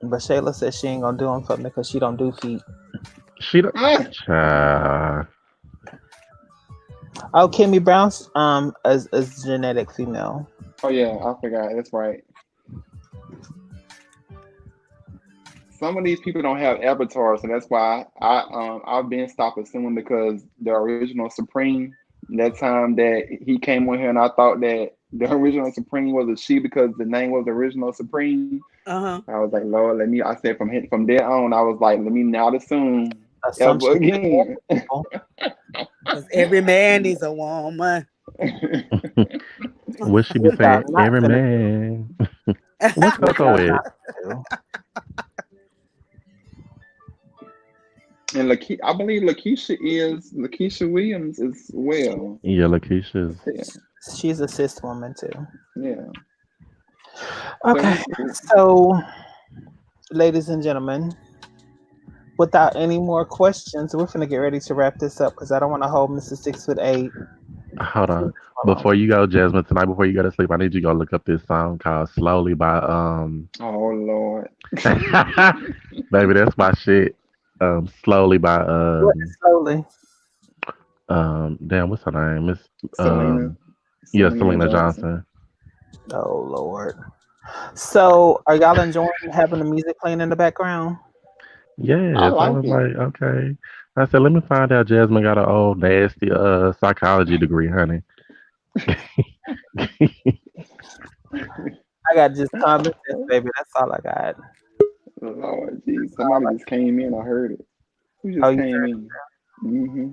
but Shayla says she ain't gonna do them for me because she don't do feet. She don't. Ah! Child. Oh, Kimmy Brown's is genetic female. Oh yeah, I forgot. That's right. Some of these people don't have avatars, so that's why I've been stopped assuming because the original Supreme, that time that he came on here and I thought that the original Supreme was a she because the name was original Supreme. Uh-huh. I was like, Lord, let me. I said from there on, I was like, let me not assume ever Assumption. again. Because every man is a woman. What she be We are saying? not Every gonna. man. What's What Coco y'all at? trying to do? And I believe Lakeisha Williams as well. Yeah, Lakeisha's. Yeah, She's a cis woman too. yeah. So Okay, so ladies and gentlemen, without any more questions, we're gonna get ready to wrap this up because I don't want to hold Mr. 6'8". Hold on. Hold on. Before you go, Jasmine, tonight before you go to sleep, I need you to go look up this song called Slowly by oh Lord. baby, that's my shit. Slowly by What is slowly? damn, what's her name? Miss Selena yeah, Selena Selena Johnson. Johnson. Oh Lord. So, are y'all enjoying having the music playing in the background? I Yes, I like was it. like, okay. I said, let me find out Jasmine got an old nasty psychology degree, honey. I got just common sense, baby. That's all I got. Lord geez. Somebody just came in, I heard it. Who Oh, just you came in? Mm-hmm.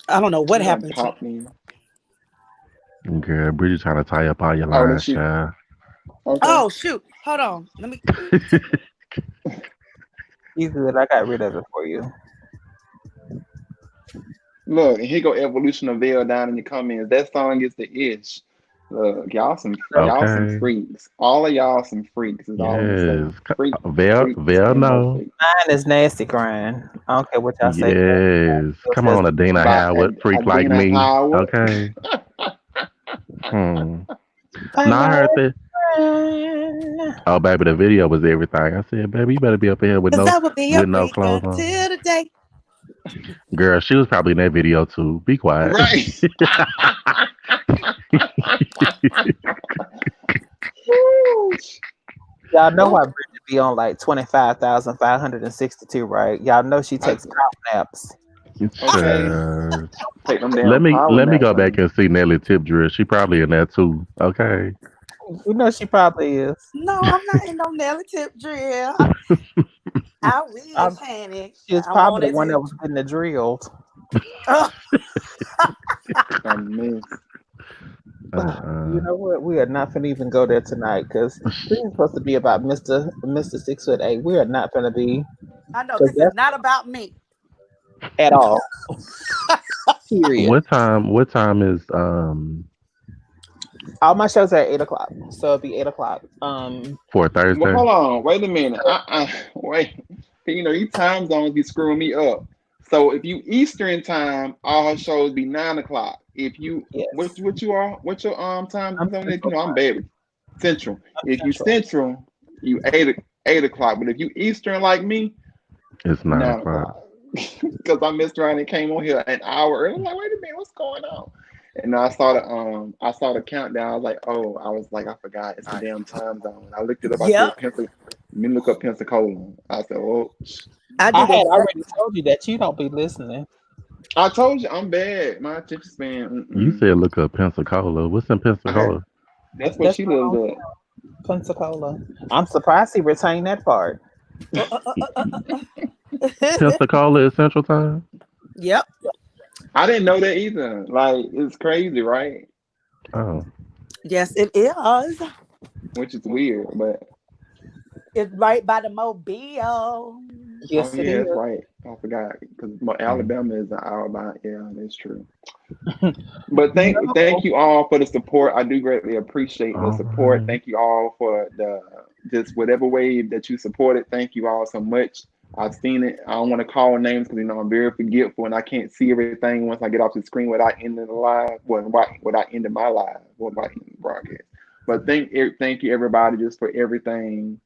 I don't know what Who done happened to. popped in? Girl, Bridget trying to tie up all your Oh, lines, that's you. child. Okay. Oh shoot! Hold on. Let me. you good? I got rid of it for you. Look, and here go Evolution of Veil down in the comments. That song is the ish. Look, y'all some Okay. freaks. All of y'all some freaks is all I'm gonna say. Yes. Freak, freaks, Vel and more no. freaks. Mine is nasty crying. I don't care what y'all say. Yes. It Come says on, Adina By Howard, freak like Adina me. Howard. Okay. Hmm. find No, I heard my that. friend. Oh, baby, the video was everything. I said, baby, you better be up in here with Cause no I will be your with no freak clothes on. until the day. Girl, she was probably in that video too. Be quiet. Right. Woo. Y'all know Oh, why Bridget be on like 25,562, right? Y'all know she I, takes power naps. okay. Child. Take them Let damn me power let me naps, go back honey. and see Nelly Tip Drill. She probably in there too. Okay. You know she probably is. No, I'm not in no Nelly tip drill. I wish, Um, honey. she was I probably the wanted one that to. was getting it drilled. I miss. You Uh-uh. know what? We are not gonna even go there tonight because this is supposed to be about Mister 6'8". We are not gonna be I know because this is that's not about me. at all. Period. What time is All my shows are at 8 o'clock, so it'll be 8 o'clock. for Well, Thursday? hold on. Wait a minute. Wait. You know, these time zones be screwing me up. So if you Eastern time, all her shows be 9 o'clock. If you Yes, what you are, what your time I'm zone is? You Central know, I'm Time. bad with Central. I'm If you Central. Central, you 8 o'clock. But if you Eastern like me, It's 9 o'clock. 9 o'clock. Because I missed around and came on here an hour early. I'm like, wait a minute, what's going on? And I saw the countdown. I was like, oh, I was like, I forgot. It's the damn time zone. I looked it up. I said, Yep. Let me look up Pensacola. I said, oh, I I do the had exact. already told you that you don't be listening. I told you I'm bad. My attention span. You Mm-mm. said look up Pensacola. What's in I had, Pensacola? that's where That's she my lives home, at. Pensacola. I'm surprised he retained that part. Uh, uh, uh, uh, Pensacola is Central Time? yep. I didn't know that either. Like, it's crazy, right? Oh. Yes, it is. Which is weird, but It's right by the Mobile. oh Yes, it yeah, is. that's right. I forgot because Mm. Alabama is an hour behind. Yeah, that's true. But No. thank you all for the support. I do greatly appreciate the All support. right. Thank you all for the just whatever way that you supported. Thank you all so much. I've seen it. I don't want to call names because I'm very forgetful and I can't see everything once I get off the screen without ending the live. Well, without ending my live or my broadcast. But thank you everybody just for everything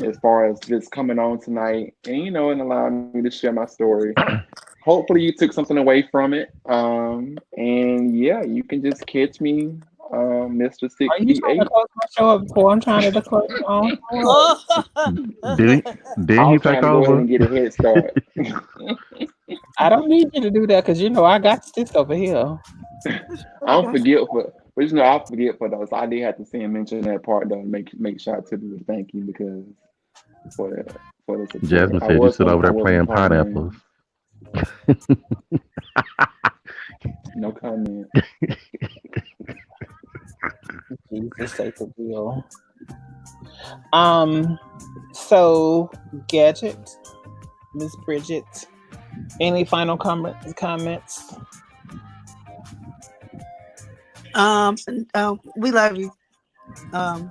as far as just coming on tonight and and allowing me to share my story. Hopefully you took something away from it. And yeah, you can just catch me, Mr. Are Six you Feet trying to Eight. close my show up before I'm trying to close my own show up? Did he I didn't he was take trying to go ahead over? and get a head start. I don't need you to do that because you know I got this over here. Oh I'm gosh. forgetful, but I'll forget for those. I did have to say and mention that part though, and make sure I tip you a thank you because for the for the support. Jasmine said you sit over I there was gonna playing call pineapples. names. No comment. Jesus, take the wheel. So Gadget, Miss Bridget, any final comments? We love you, Mr.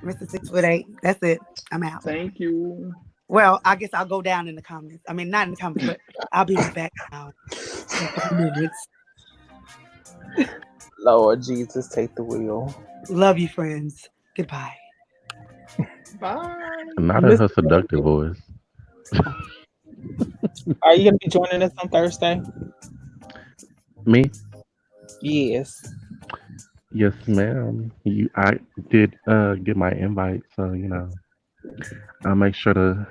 6'8". That's it. I'm out. Thank you. Well, I guess I'll go down in the comments. I mean, not in the comments, but I'll be in the background in a couple minutes. Lord Jesus, take the wheel. Love you, friends. Goodbye. Bye. Not in her seductive voice. Are you gonna be joining us on Thursday? Me? Yes. Yes, ma'am. I did get my invite, so I'll make sure to.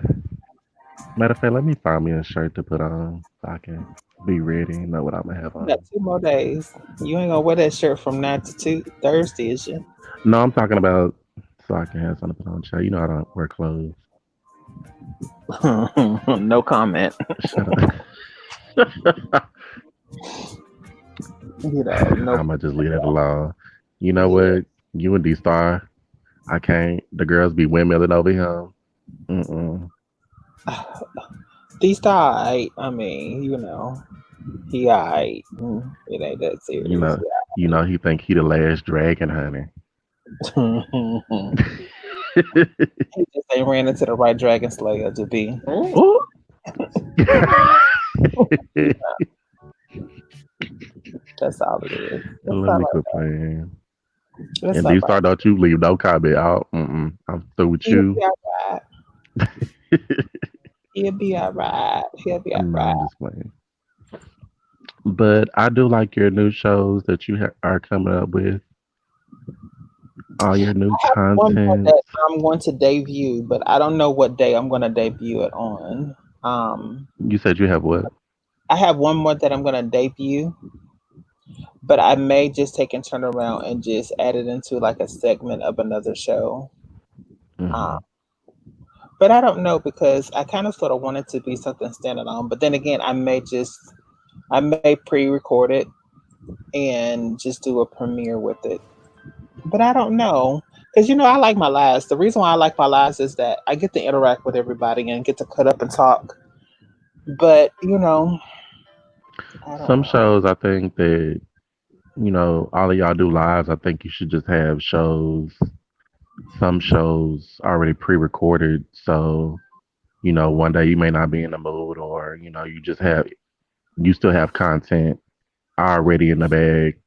Matter of fact, let me find me a shirt to put on so I can be ready and know what I'm gonna have You on. got 2 more days. You ain't gonna wear that shirt from 9 to 2 Thursday, is you? No, I'm talking about so I can have something to put on. Child, you know I don't wear clothes. No comment. Shut up. No. I'm gonna just leave that alone. You know what? You and D-Star, I can't. The girls be windmilling over him. D-Star, I mean, he alright. It ain't that serious. He think he the last dragon, honey. He just ain't ran into the right dragon slayer to be. Oh. That's all it is. Let me quit playing. And D-Star, don't you leave no comment out. I'm through with you. He'll be alright. No, I'm just playing. But I do like your new shows that you are coming up with. All your new content. One more that I'm going to debut, but I don't know what day I'm going to debut it on. You said you have what? I have one more that I'm going to debut, but I may just take and turn around and just add it into like a segment of another show. Mm-hmm. But I don't know because I kind of sort of want it to be something standalone. But then again, I may pre-record it and just do a premiere with it. But I don't know. Because, I like my lives. The reason why I like my lives is that I get to interact with everybody and get to cut up and talk. But, some shows, I think that, all of y'all do lives. I think you should just have some shows already pre-recorded. So, one day you may not be in the mood or, you still have content already in the bag.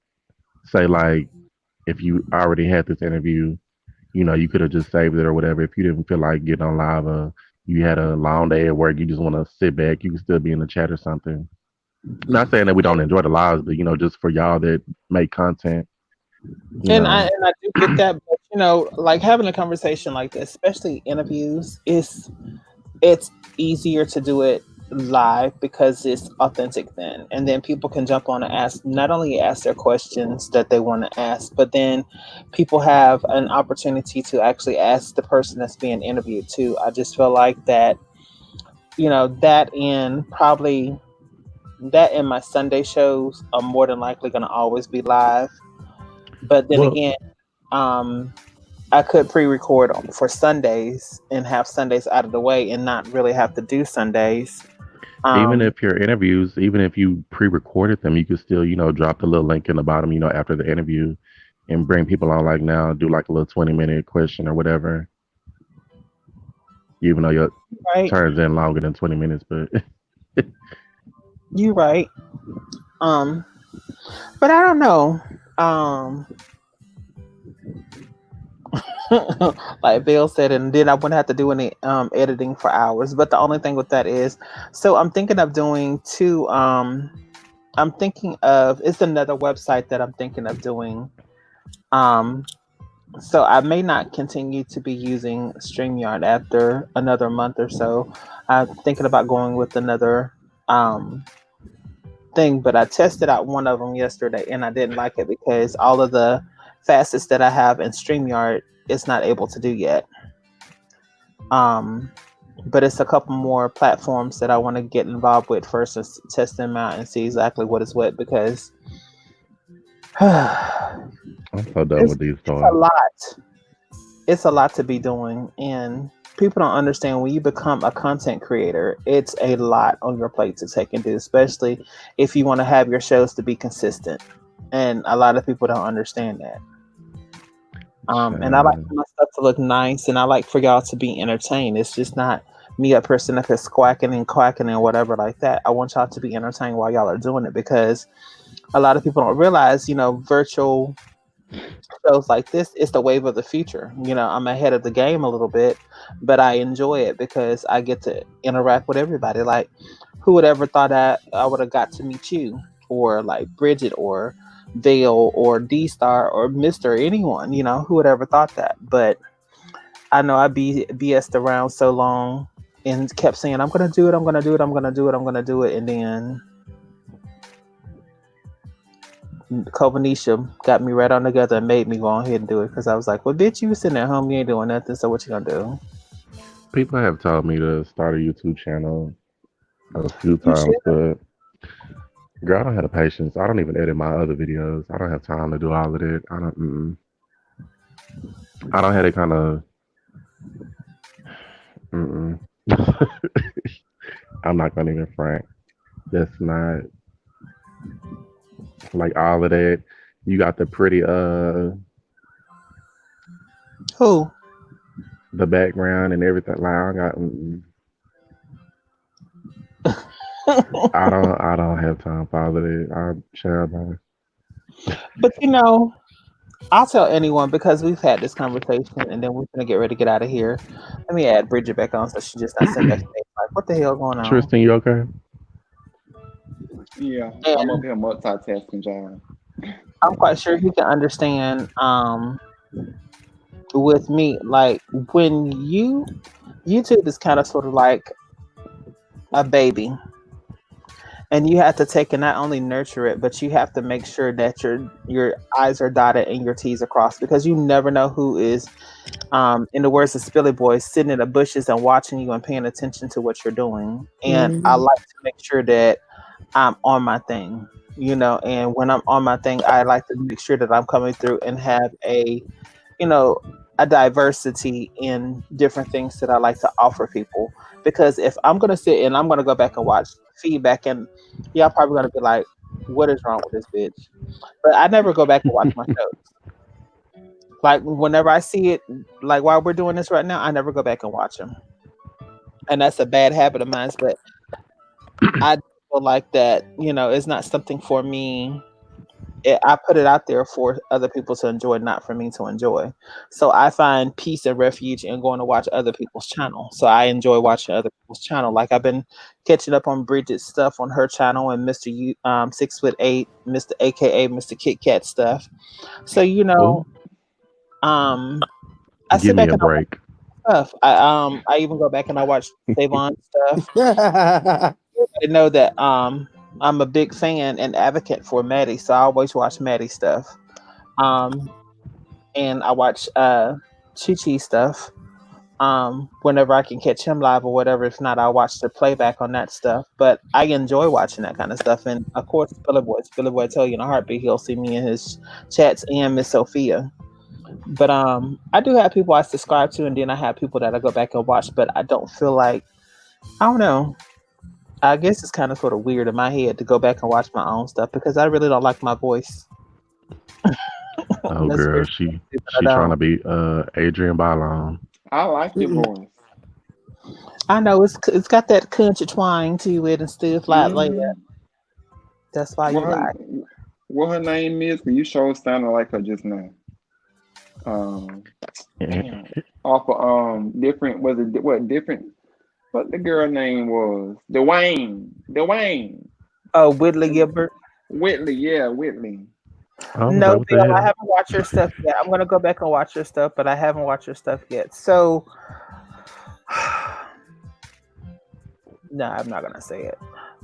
Say like, if you already had this interview, you could have just saved it or whatever. If you didn't feel like getting on live, you had a long day at work, you just want to sit back, you can still be in the chat or something. Not saying that we don't enjoy the lives, but just for y'all that make content. And I do get that, but like having a conversation like this, especially interviews, it's easier to do it live because it's authentic then, and then people can jump on and not only ask their questions that they want to ask, but then people have an opportunity to actually ask the person that's being interviewed too. I just feel like that that and my Sunday shows are more than likely going to always be live, but then again, I could pre-record for Sundays and have Sundays out of the way and not really have to do Sundays. Even if your interviews, even if you pre-recorded them, you could still, drop the little link in the bottom, after the interview and bring people on like now, do like a little 20-minute question or whatever. Even though your turns in longer than 20 minutes, but you're right. But I don't know. Like Bill said, and then I wouldn't have to do any editing for hours. But the only thing with that is, so I'm thinking of doing two. I'm thinking of it's another website that I'm thinking of doing. So I may not continue to be using StreamYard after another month or so. I'm thinking about going with another thing, but I tested out one of them yesterday and I didn't like it because all of the facets that I have in StreamYard is not able to do yet. But it's a couple more platforms that I want to get involved with first and test them out and see exactly what is what because I'm I'm so done It's with these it's a toys. lot. It's a lot to be doing, and people don't understand when you become a content creator, it's a lot on your plate to take and do, especially if you want to have your shows to be consistent. And a lot of people don't understand that. And I like Child. for my stuff to look nice, and I like for y'all to be entertained. It's just not me a person that is quacking and quacking and whatever like that. I want y'all to be entertained while y'all are doing it, because a lot of people don't realize, virtual shows like this is the wave of the future. I'm ahead of the game a little bit, but I enjoy it because I get to interact with everybody. Like, who would ever thought I would have got to meet you, or like Bridget, or Vale, or D Star, or Mister, anyone? Who would ever thought that? But I know I be BS'd around so long and kept saying, I'm gonna do it, I'm gonna do it, I'm gonna do it, I'm gonna do it, and then Covanisha got me right on together and made me go on ahead and do it, because I was like, well, bitch, you was sitting at home, you ain't doing nothing, so what you gonna do? People have told me to start a YouTube channel a few You should. times, but girl, I don't have the patience. I don't even edit my other videos. I don't have time to do all of that. I don't. I don't have that kind of. Mm-mm. I'm not gonna even front. That's not like all of that. You got the pretty Who? the background and everything. Like I got. I don't have time for all of that. I'm child. But I'll tell anyone, because we've had this conversation and then we're gonna get ready to get out of here. Let me add Bridget back on so she's just not sitting back there like, what the hell going on? Tristan, you okay? Yeah, I'm And up here multitasking, John. I'm quite sure he can understand with me, like, when YouTube is kind of sort of like a baby, and you have to take and not only nurture it, but you have to make sure that your I's are dotted and your T's are crossed, because you never know who is, in the words of Spilly Boy, sitting in the bushes and watching you and paying attention to what you're doing. And I Mhm. like to make sure that I'm on my thing, and when I'm on my thing, I like to make sure that I'm coming through and have you know, a diversity in different things that I like to offer people. Because if I'm gonna sit and I'm gonna go back and watch feedback, and y'all probably gonna be like, "What is wrong with this bitch?" But I never go back and watch my shows. Like, whenever I see it, like while we're doing this right now, I never go back and watch them, and that's a bad habit of mine. But I feel like that, it's not something for me. I put it out there for other people to enjoy, not for me to enjoy. So I find peace and refuge in going to watch other people's channel. So I enjoy watching other people's channel. Like, I've been catching up on Bridget's stuff on her channel, and Mr. 6'8", Mr. AKA Mr. Kit Kat stuff. So Oh, um, I give sit me back a and I watch break. stuff. I even go back and I watch Savon stuff. I know that I'm a big fan and advocate for Maddie, so I always watch Maddie stuff. Um, and I watch Chi Chi stuff. Whenever I can catch him live or whatever. If not, I'll watch the playback on that stuff. But I enjoy watching that kind of stuff. And of course, Billy Boy tell you in a heartbeat he'll see me in his chats, and Miss Sophia. But I do have people I subscribe to, and then I have people that I go back and watch. But I don't feel like, I don't know. I guess it's kind of sort of weird in my head to go back and watch my own stuff, because I really don't like my voice. Oh, That's girl, weird, but I she trying to don't. be Adrian Bylon. I like your Mm-mm. voice. I know it's got that country twang to it and stuff like that. Hmm. That's why What you her like. what her name is? 'Cause you sure sounded like her just now. Um, damn. Off of different, was it what different? What the girl name was? Dwayne. Oh, Whitley Gilbert. Whitley, yeah, Whitley. Oh, is that No, what Bill, they I have? haven't watched your stuff yet. I'm gonna go back and watch your stuff, but I haven't watched your stuff yet. So, no, I'm not gonna say it.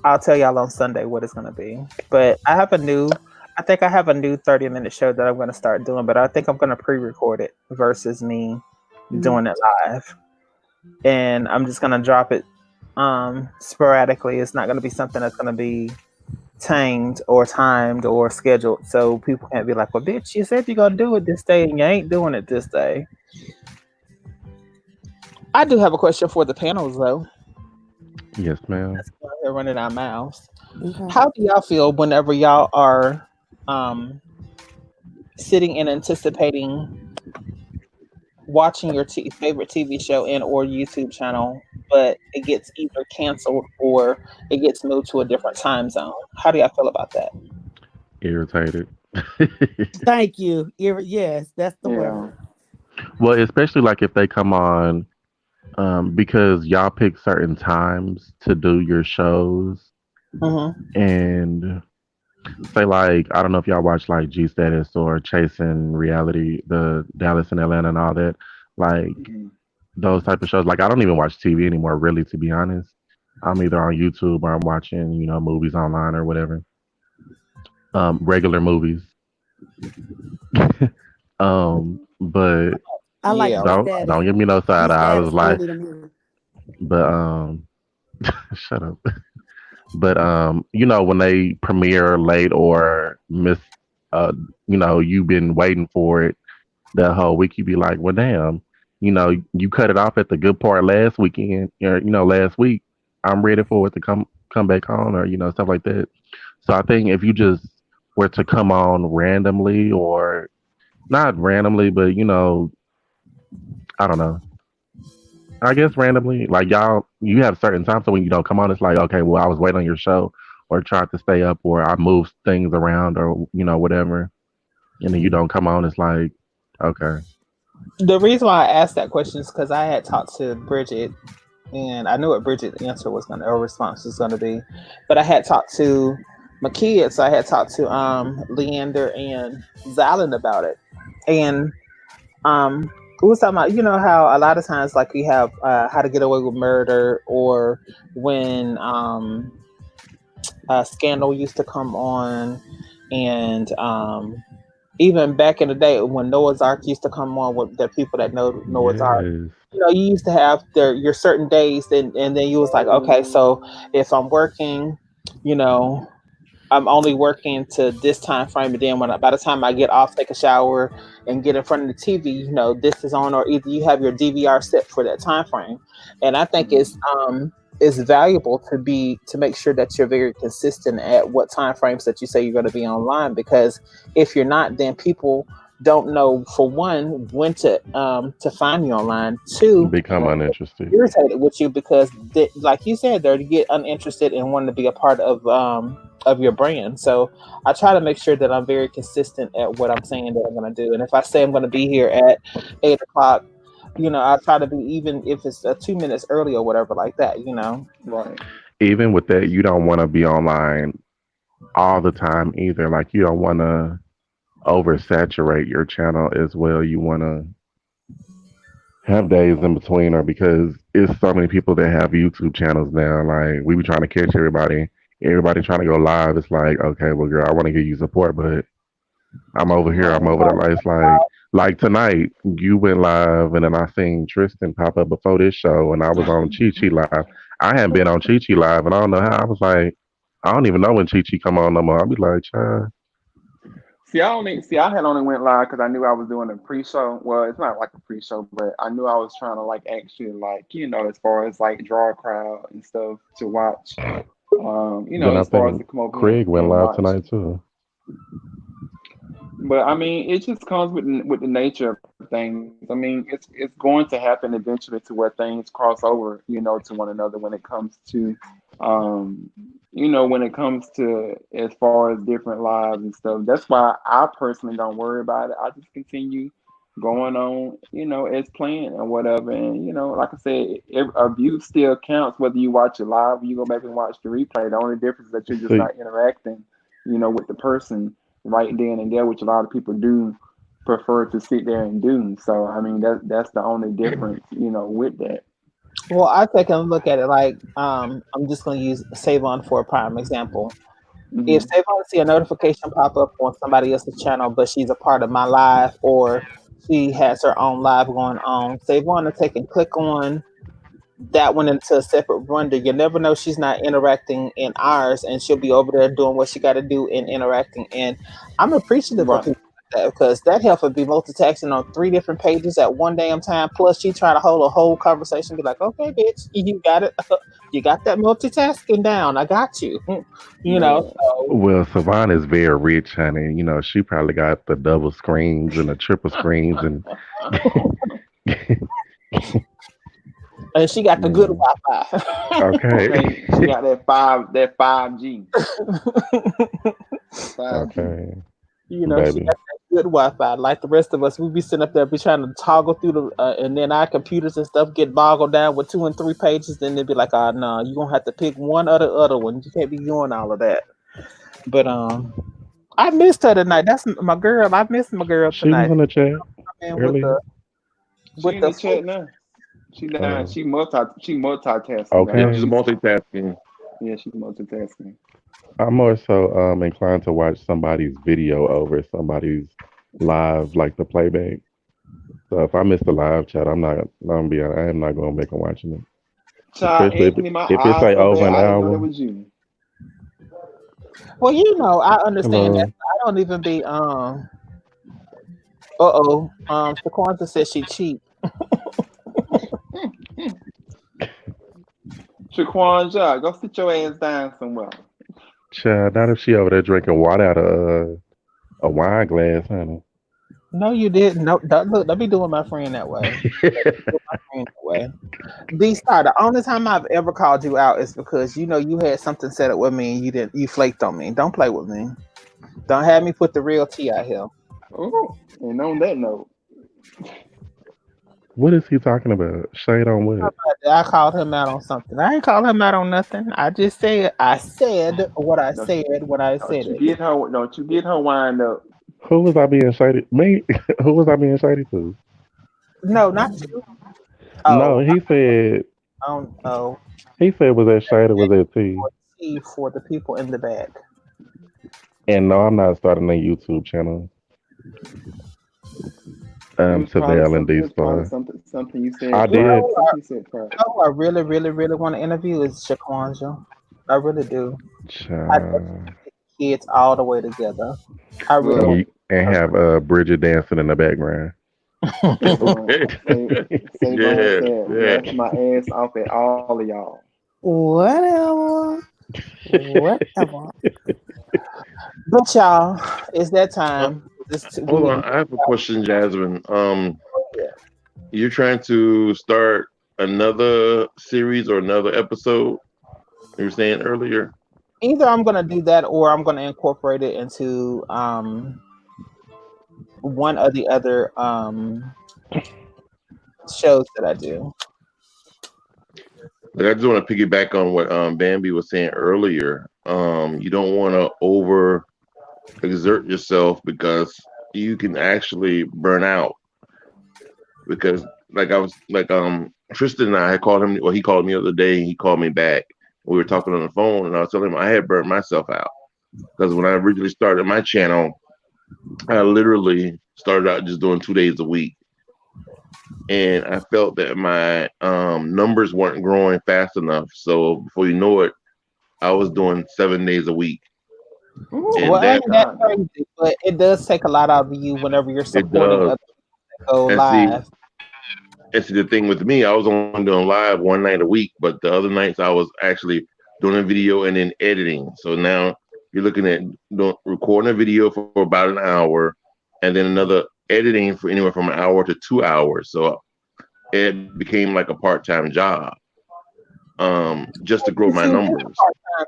I'll tell y'all on Sunday what it's gonna be. But I think I have a new 30-minute show that I'm gonna start doing. But I think I'm gonna pre-record it versus me Mm. doing it live, and I'm just gonna drop it sporadically. It's not gonna be something that's gonna be tamed or timed or scheduled, so people can't be like, "Well, bitch, you said you're gonna do it this day and you ain't doing it this day." I do have a question for the panels, though. Yes, ma'am. That's why we're running our mouths. Okay. How do y'all feel whenever y'all are um, sitting and anticipating watching your favorite TV show and or YouTube channel, but it gets either canceled or it gets moved to a different time zone? How do y'all feel about that? Irritated. Thank you. Yes, that's the Yeah. word. Well, especially like if they come on, because y'all pick certain times to do your shows, Mm-hmm. and say like I don't know if y'all watch like G Status or Chasing Reality, the Dallas and Atlanta and all that, like Mhm. those type of shows. Like I don't even watch TV anymore, really, to be honest. I'm either on YouTube or I'm watching, movies online or whatever. Regular movies. But I like Yeah. G don't status. give me no G side eye. I was status like, funny to me. but shut up. But when they premiere late or miss, uh, you've been waiting for it that whole week, you be like, well, damn, you cut it off at the good part last weekend, or last week. I'm ready for it to come back on, or stuff like that. So I think if you just were to come on randomly, or not randomly, but I don't know. I guess randomly, like y'all, you have certain times. So when you don't come on, it's like, okay, well, I was waiting on your show, or tried to stay up, or I moved things around, or whatever, and then you don't come on. It's like, okay, The reason why I asked that question is because I had talked to Bridget, and I knew what Bridget's answer was going to, or response was going to be, but I had talked to my kids. So I had talked to Leander and Zalin about it, and we was talking about, how a lot of times, like, we have How to Get Away with Murder, or when Scandal used to come on, and even back in the day when Noah's Ark used to come on, with the people that know Noah's Ark. yes, You used to have your certain days, and then you was like, okay, so if I'm working, you know, I'm only working to this time frame, and then by the time I get off, take a shower, and get in front of the TV, this is on, or either you have your DVR set for that time frame. And I think Mhm. it's valuable to make sure that you're very consistent at what time frames that you say you're going to be online, because if you're not, then people don't know, for one, when to find you online. Two, become uninterested. irritated with you because like you said, they're to get uninterested and wanting to be a part of your brand. So I try to make sure that I'm very consistent at what I'm saying that I'm going to do. And if I say I'm going to be here at 8 o'clock, I try to be, even if it's 2 minutes early or whatever like that. Right. Even with that, you don't want to be online all the time either. Like you don't want to oversaturate your channel as well. You want to have days in between, or because it's so many people that have YouTube channels now. Like we be trying to catch everybody. Everybody trying to go live. It's like, okay, well, girl, I want to give you support, but I'm over here. I'm Right. over there. Like, it's like tonight, you went live, and then I seen Tristan pop up before this show, and I was on Chi Chi live. I hadn't been on Chi Chi live, and I don't know how. I was like, I don't even know when Chi Chi come on no more. I'll be like, child, I had only went live because I knew I was doing a pre-show. Well, it's not like a pre-show, but I knew I was trying to like actually like as far as like draw a crowd and stuff to watch. then I As far as think to come over here Craig went and live watch. tonight too. But I mean, it just comes with the nature of things. I mean, it's going to happen eventually to where things cross over, to one another when it comes to, um, when it comes to as far as different lives and stuff. That's why I personally don't worry about it. I just continue going on, as planned and whatever. And like I said, a view still counts whether you watch it live or you go back and watch the replay. The only difference is that you're just See, not interacting, with the person right then and there, which a lot of people do prefer to sit there and do. So I mean that's the only difference, with that. Well, I take a look at it like, I'm just going to use Savon for a prime example. If Hmm. Savon see a notification pop up on somebody else's channel, but she's a part of my live, or she has her own live going on, Savon to take and click on that went into a separate render. You never know, she's not interacting in ours, and she'll be over there doing what she got to do and interacting. And I'm appreciative of Right. people like that because that help would be multitasking on three different pages at one damn time. Plus, she try to hold a whole conversation, be like, "Okay, bitch, you got it, you got that multitasking down. I got you." You know, Yeah. so Well, Savannah is very rich, honey. You know, she probably got the double screens and the triple screens, and and she got the good yeah. Wi-Fi. Okay. Okay. She got that 5G. 5G. Okay, You know, she baby. got that good Wi-Fi. Like the rest of us, we be sitting up there, be trying to toggle through the, and then our computers and stuff get boggled down with 2 and 3 pages. Then they'd be like, "Oh no, you gonna have to pick one or the other one. You can't be doing all of that." But I missed her tonight. That's my girl. I missed my girl She was tonight. in the chat And with earlier. the She with in the the chat now. She down. Oh, She multitasking Yeah, down she's okay. there. multitasking. Yeah, she's multitasking. I'm more so inclined to watch somebody's video over somebody's live, like the playback. So if I miss the live chat, I am not gonna make them watching it. Child, Especially Anthony, my if it's eyes like so over bad. an I didn't know that hour. was you. well, I understand that. Hello. I don't even be Shaquanta says she cheap. Shaquan Ja, go sit your ass down somewhere. Child, not if she over there drinking water out of a wine glass, honey. No, you didn't. No, don't be doing my friend that way. Do my friend that way. D Star, the only time I've ever called you out is because you know you had something set up with me and you flaked on me. Don't play with me. Don't have me put the real tea out here. Oh, and on that note, What is he talking about? Shade on what? I called him out on something. I ain't called him out on nothing. I said what I don't, said when I said it. don't you get her wind up. Who was I being shady? Me? Who was I being shady to? No, not you. No, Oh, I don't know. he said was that shade or was that T? Tea for the people in the back. And no, I'm not starting a YouTube channel. To Val and It D was probably Star. something you I said You prior. did. know, Something you said prior. I really, really, really want to interview is Shaquanja. I really do. I definitely Child. get the kids all the way together. I really Look, want And have Bridget dancing in the background. Savon, Okay. Savon Yeah, said, yeah. laugh my ass off at all of y'all. Whatever. Whatever. But y'all, it's that time. We Hold need on, to I have a question, Jasmine. yeah. You're trying to start another series or another episode? You were saying earlier. Either I'm gonna do that or I'm gonna incorporate it into one of the other shows that I do. Like I just want to piggyback on what Bambi was saying earlier. You don't want to over exert yourself because you can actually burn out. Because like I was like Tristan and I had called him, well he called me the other day. He called me back. We were talking on the phone, and I was telling him I had burnt myself out because when I originally started my channel, I literally started out just doing 2 days a week, and I felt that my numbers weren't growing fast enough. So before you know it, I was doing 7 days a week, Ooh, and Well, that ain't that God, crazy? But it does take a lot out of you whenever you're it supporting does. other people that go And see, live. the thing with me, I was only doing live one night a week, but the other nights I was actually doing a video and then editing. So now you're looking at recording a video for about an hour, and then another editing for anywhere from an hour to 2 hours. So it became like a part-time job, just to grow It's my still been numbers. a part-time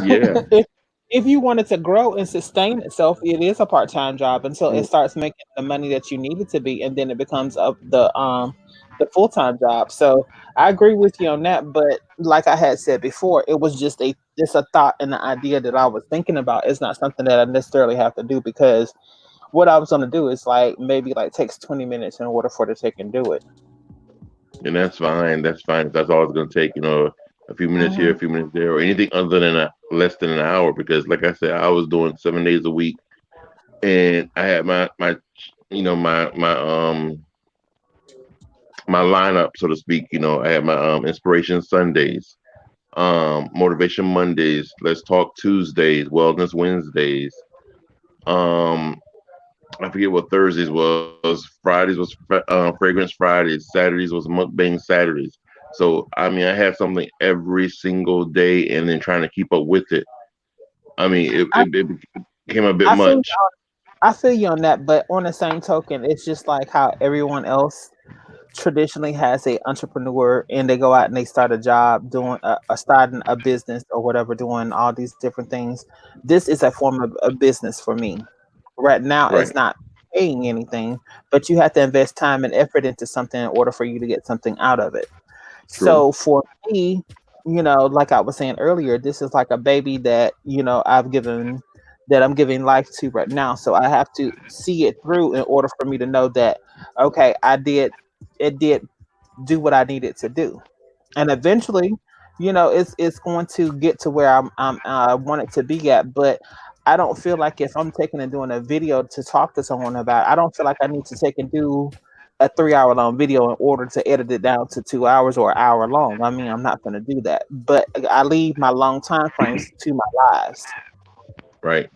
Yeah, job. If you want it to grow and sustain itself, it is a part-time job until it mm, starts making the money that you need it to be, and then it becomes the full-time job. So I agree with you on that. But like I had said before, it was just a thought and an idea that I was thinking about. It's not something that I necessarily have to do because what I was gonna do is like maybe like takes 20 minutes in order for the take and do it. and that's fine. That's fine. That's all it's going to take. A few minutes here, a Hmm. few minutes there, or anything other than less than an hour. Because, like I said, I was doing 7 days a week, and I had my my lineup, so to speak. I have my inspiration Sundays, motivation Mondays, let's talk Tuesdays, wellness Wednesdays. Um, I forget what Thursdays was. Fridays was fragrance Fridays. Saturdays was mukbang Saturdays. So I mean, I had something every single day, and then trying to keep up with it. I mean, I, it became a bit I feel much. I feel you on that, but on the same token, it's just like how everyone else traditionally has a entrepreneur and they go out and they start a job doing starting a business or whatever, doing all these different things. This is a form of a business for me right now. It's Right. not paying anything, but you have to invest time and effort into something in order for you to get something out of it. True. So for me, like I was saying earlier, this is like a baby that, I'm giving life to right now. So I have to see it through in order for me to know that, okay, it did do what I needed to do. And eventually, it's going to get to where I want it to be at. But I don't feel like if I'm taking and doing a video to talk to someone about, I don't feel like I need to take and do a 3 hour long video in order to edit it down to 2 hours or an hour long. I mean, I'm not going to do that. But I leave my long time frames to my lives. Right.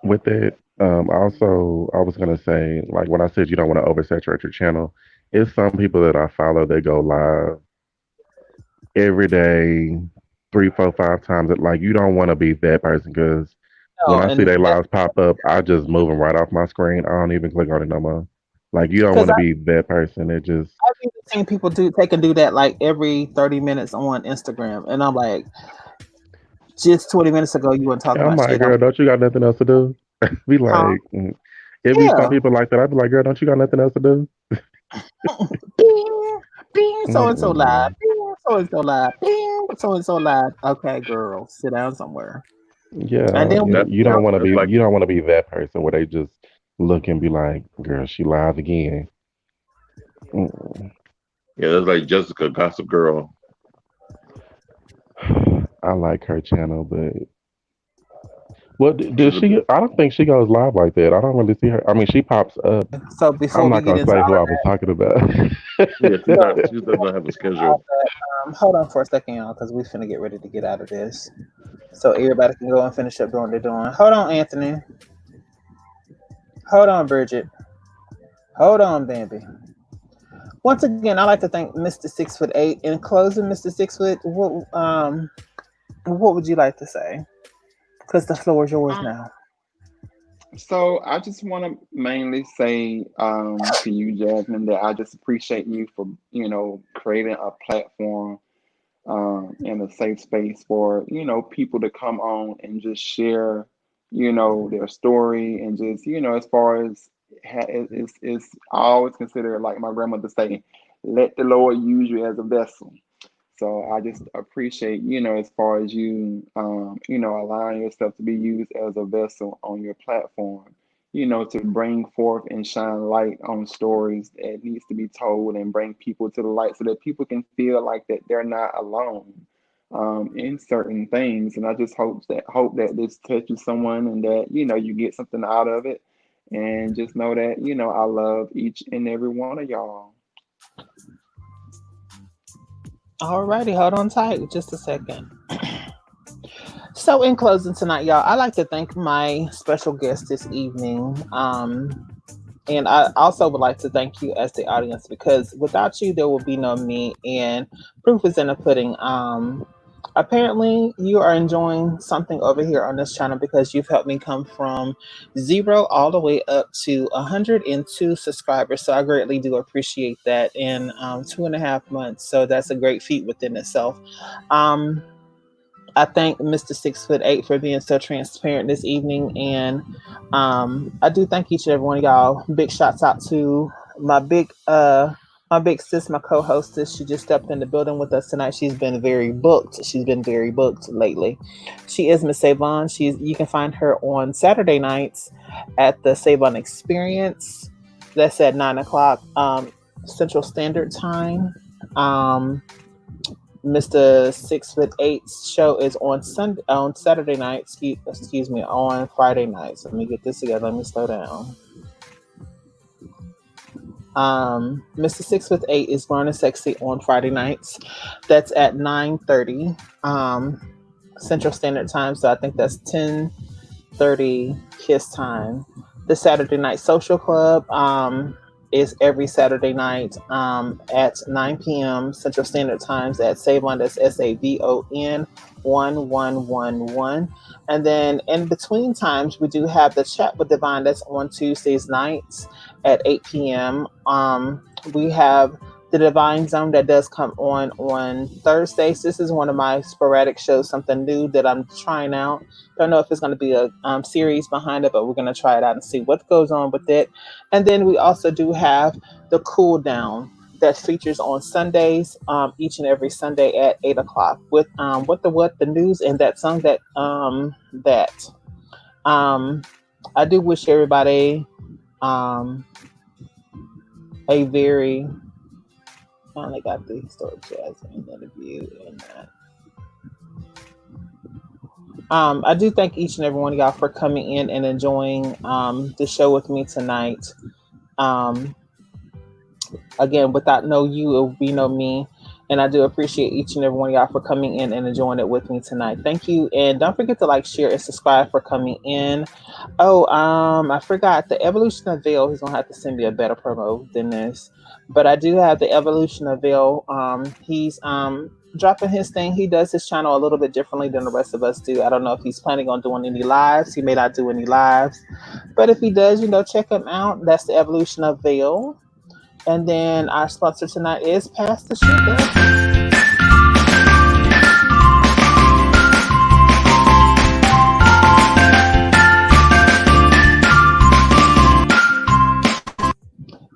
With it, also, I was gonna say, like when I said you don't want to oversaturate your channel, it's some people that I follow that go live every day, three, four, five times. Like you don't want to be that person because when No, I see and their lives pop up, I just move them right off my screen. I don't even click on it no more. Like you don't because want to be that person. It just, I've even seen people take and do that like every 30 minutes on Instagram. And I'm like, just 20 minutes ago, you weren't talking I'm about like, shit. girl, don't you got nothing else to do? Be Huh? like, it be some Yeah. people like that. I be like, girl, don't you got nothing else to do? Bing, bing, so and so live. Mm-mm. Bing, so and so live. Bing, so and so live. Okay, girl, sit down somewhere. And Yeah, then you, That you don't want to that's be like you don't want to be that person where they just look and be like, "Girl, she live again." Mm. yeah, that's like Jessica, Gossip Girl. I like her channel, but what She's does a she? I don't think she goes live like that. I don't really see her. I mean, she pops up. so I'm before we not get gonna into say who all I of was talking about. yeah. She's so not. She does before not have we a get into all schedule. that, hold on for a second, y'all, because we finna get ready to get out of this. So everybody can go and finish up doing what they're doing. Hold on, Anthony. Hold on, Bridget. Hold on, Bambi. Once again, I'd like to thank Mr. 6'8". In closing, Mr. 6', what would you like to say? Because the floor is yours Um, now. so I just want to mainly say to you, Jasmine, that I just appreciate you for creating a platform and a safe space for people to come on and just share their story and just as far as it's I always consider it like my grandmother saying, let the Lord use you as a vessel. So I just appreciate, as far as you, allowing yourself to be used as a vessel on your platform, to bring forth and shine light on stories that needs to be told and bring people to the light so that people can feel like that they're not alone in certain things. And I just hope that this touches someone and that, you get something out of it. And just know that, I love each and every one of y'all. Alrighty, hold on tight just a second. So, in closing tonight, y'all, I'd like to thank my special guest this evening. And I also would like to thank you as the audience because without you, there will be no me. And proof is in the pudding. Apparently, you are enjoying something over here on this channel because you've helped me come from zero all the way up to 102 subscribers. So I greatly do appreciate that in 2.5 months. So that's a great feat within itself. Um, I thank Mr. 6'8" for being so transparent this evening, and I do thank each and every one of y'all. Big shouts out to my big sis, my co-hostess. She just stepped in the building with us tonight. She's been very booked. She's been very booked lately. She is Miss Savon. You can find her on Saturday nights at the Savon Experience. That's at 9 o'clock Central Standard Time. Mr. 6'8"'s show is on Saturday night. Excuse me, on Friday nights. Let me get this together. Let me slow down. Mr. 6 with 8 is Grown and Sexy on Friday nights. That's at 9:30 Central Standard Time. So I think that's 10:30 his time. The Saturday Night Social Club is every Saturday night at 9 p.m. Central Standard Times at Savon. That's SAVON 1111. And then in between times, we do have the Chat with Divine. That's on Tuesdays nights at 8 p.m. We have the Divine Zone that does come on Thursdays. This is one of my sporadic shows, something new that I'm trying out. Don't know if it's going to be a series behind it, but we're going to try it out and see what goes on with it. And then we also do have the Cool Down that features on Sundays, each and every Sunday at 8 o'clock with the news and that song that I do wish everybody a very finally got the historic jazz interview and that. I do thank each and every one of y'all for coming in and enjoying the show with me tonight. Again, without no you, it would be no me. And I do appreciate each and every one of y'all for coming in and enjoying it with me tonight. Thank you. And don't forget to like, share, and subscribe for coming in. Oh, I forgot the Evolution of Veil. He's going to have to send me a better promo than this. But I do have the Evolution of Veil. He's dropping his thing. He does his channel a little bit differently than the rest of us do. I don't know if he's planning on doing any lives. He may not do any lives. But if he does, check him out. That's the Evolution of Veil. And then our sponsor tonight is Pass the Sugar.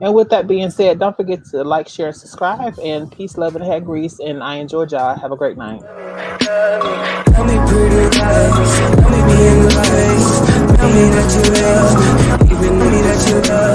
And with that being said, don't forget to like, share, and subscribe. And peace, love, and hair grease. And I enjoyed y'all. Have a great night. Tell me pretty lies. Tell me being lies. Tell me that you love. Even me that you love.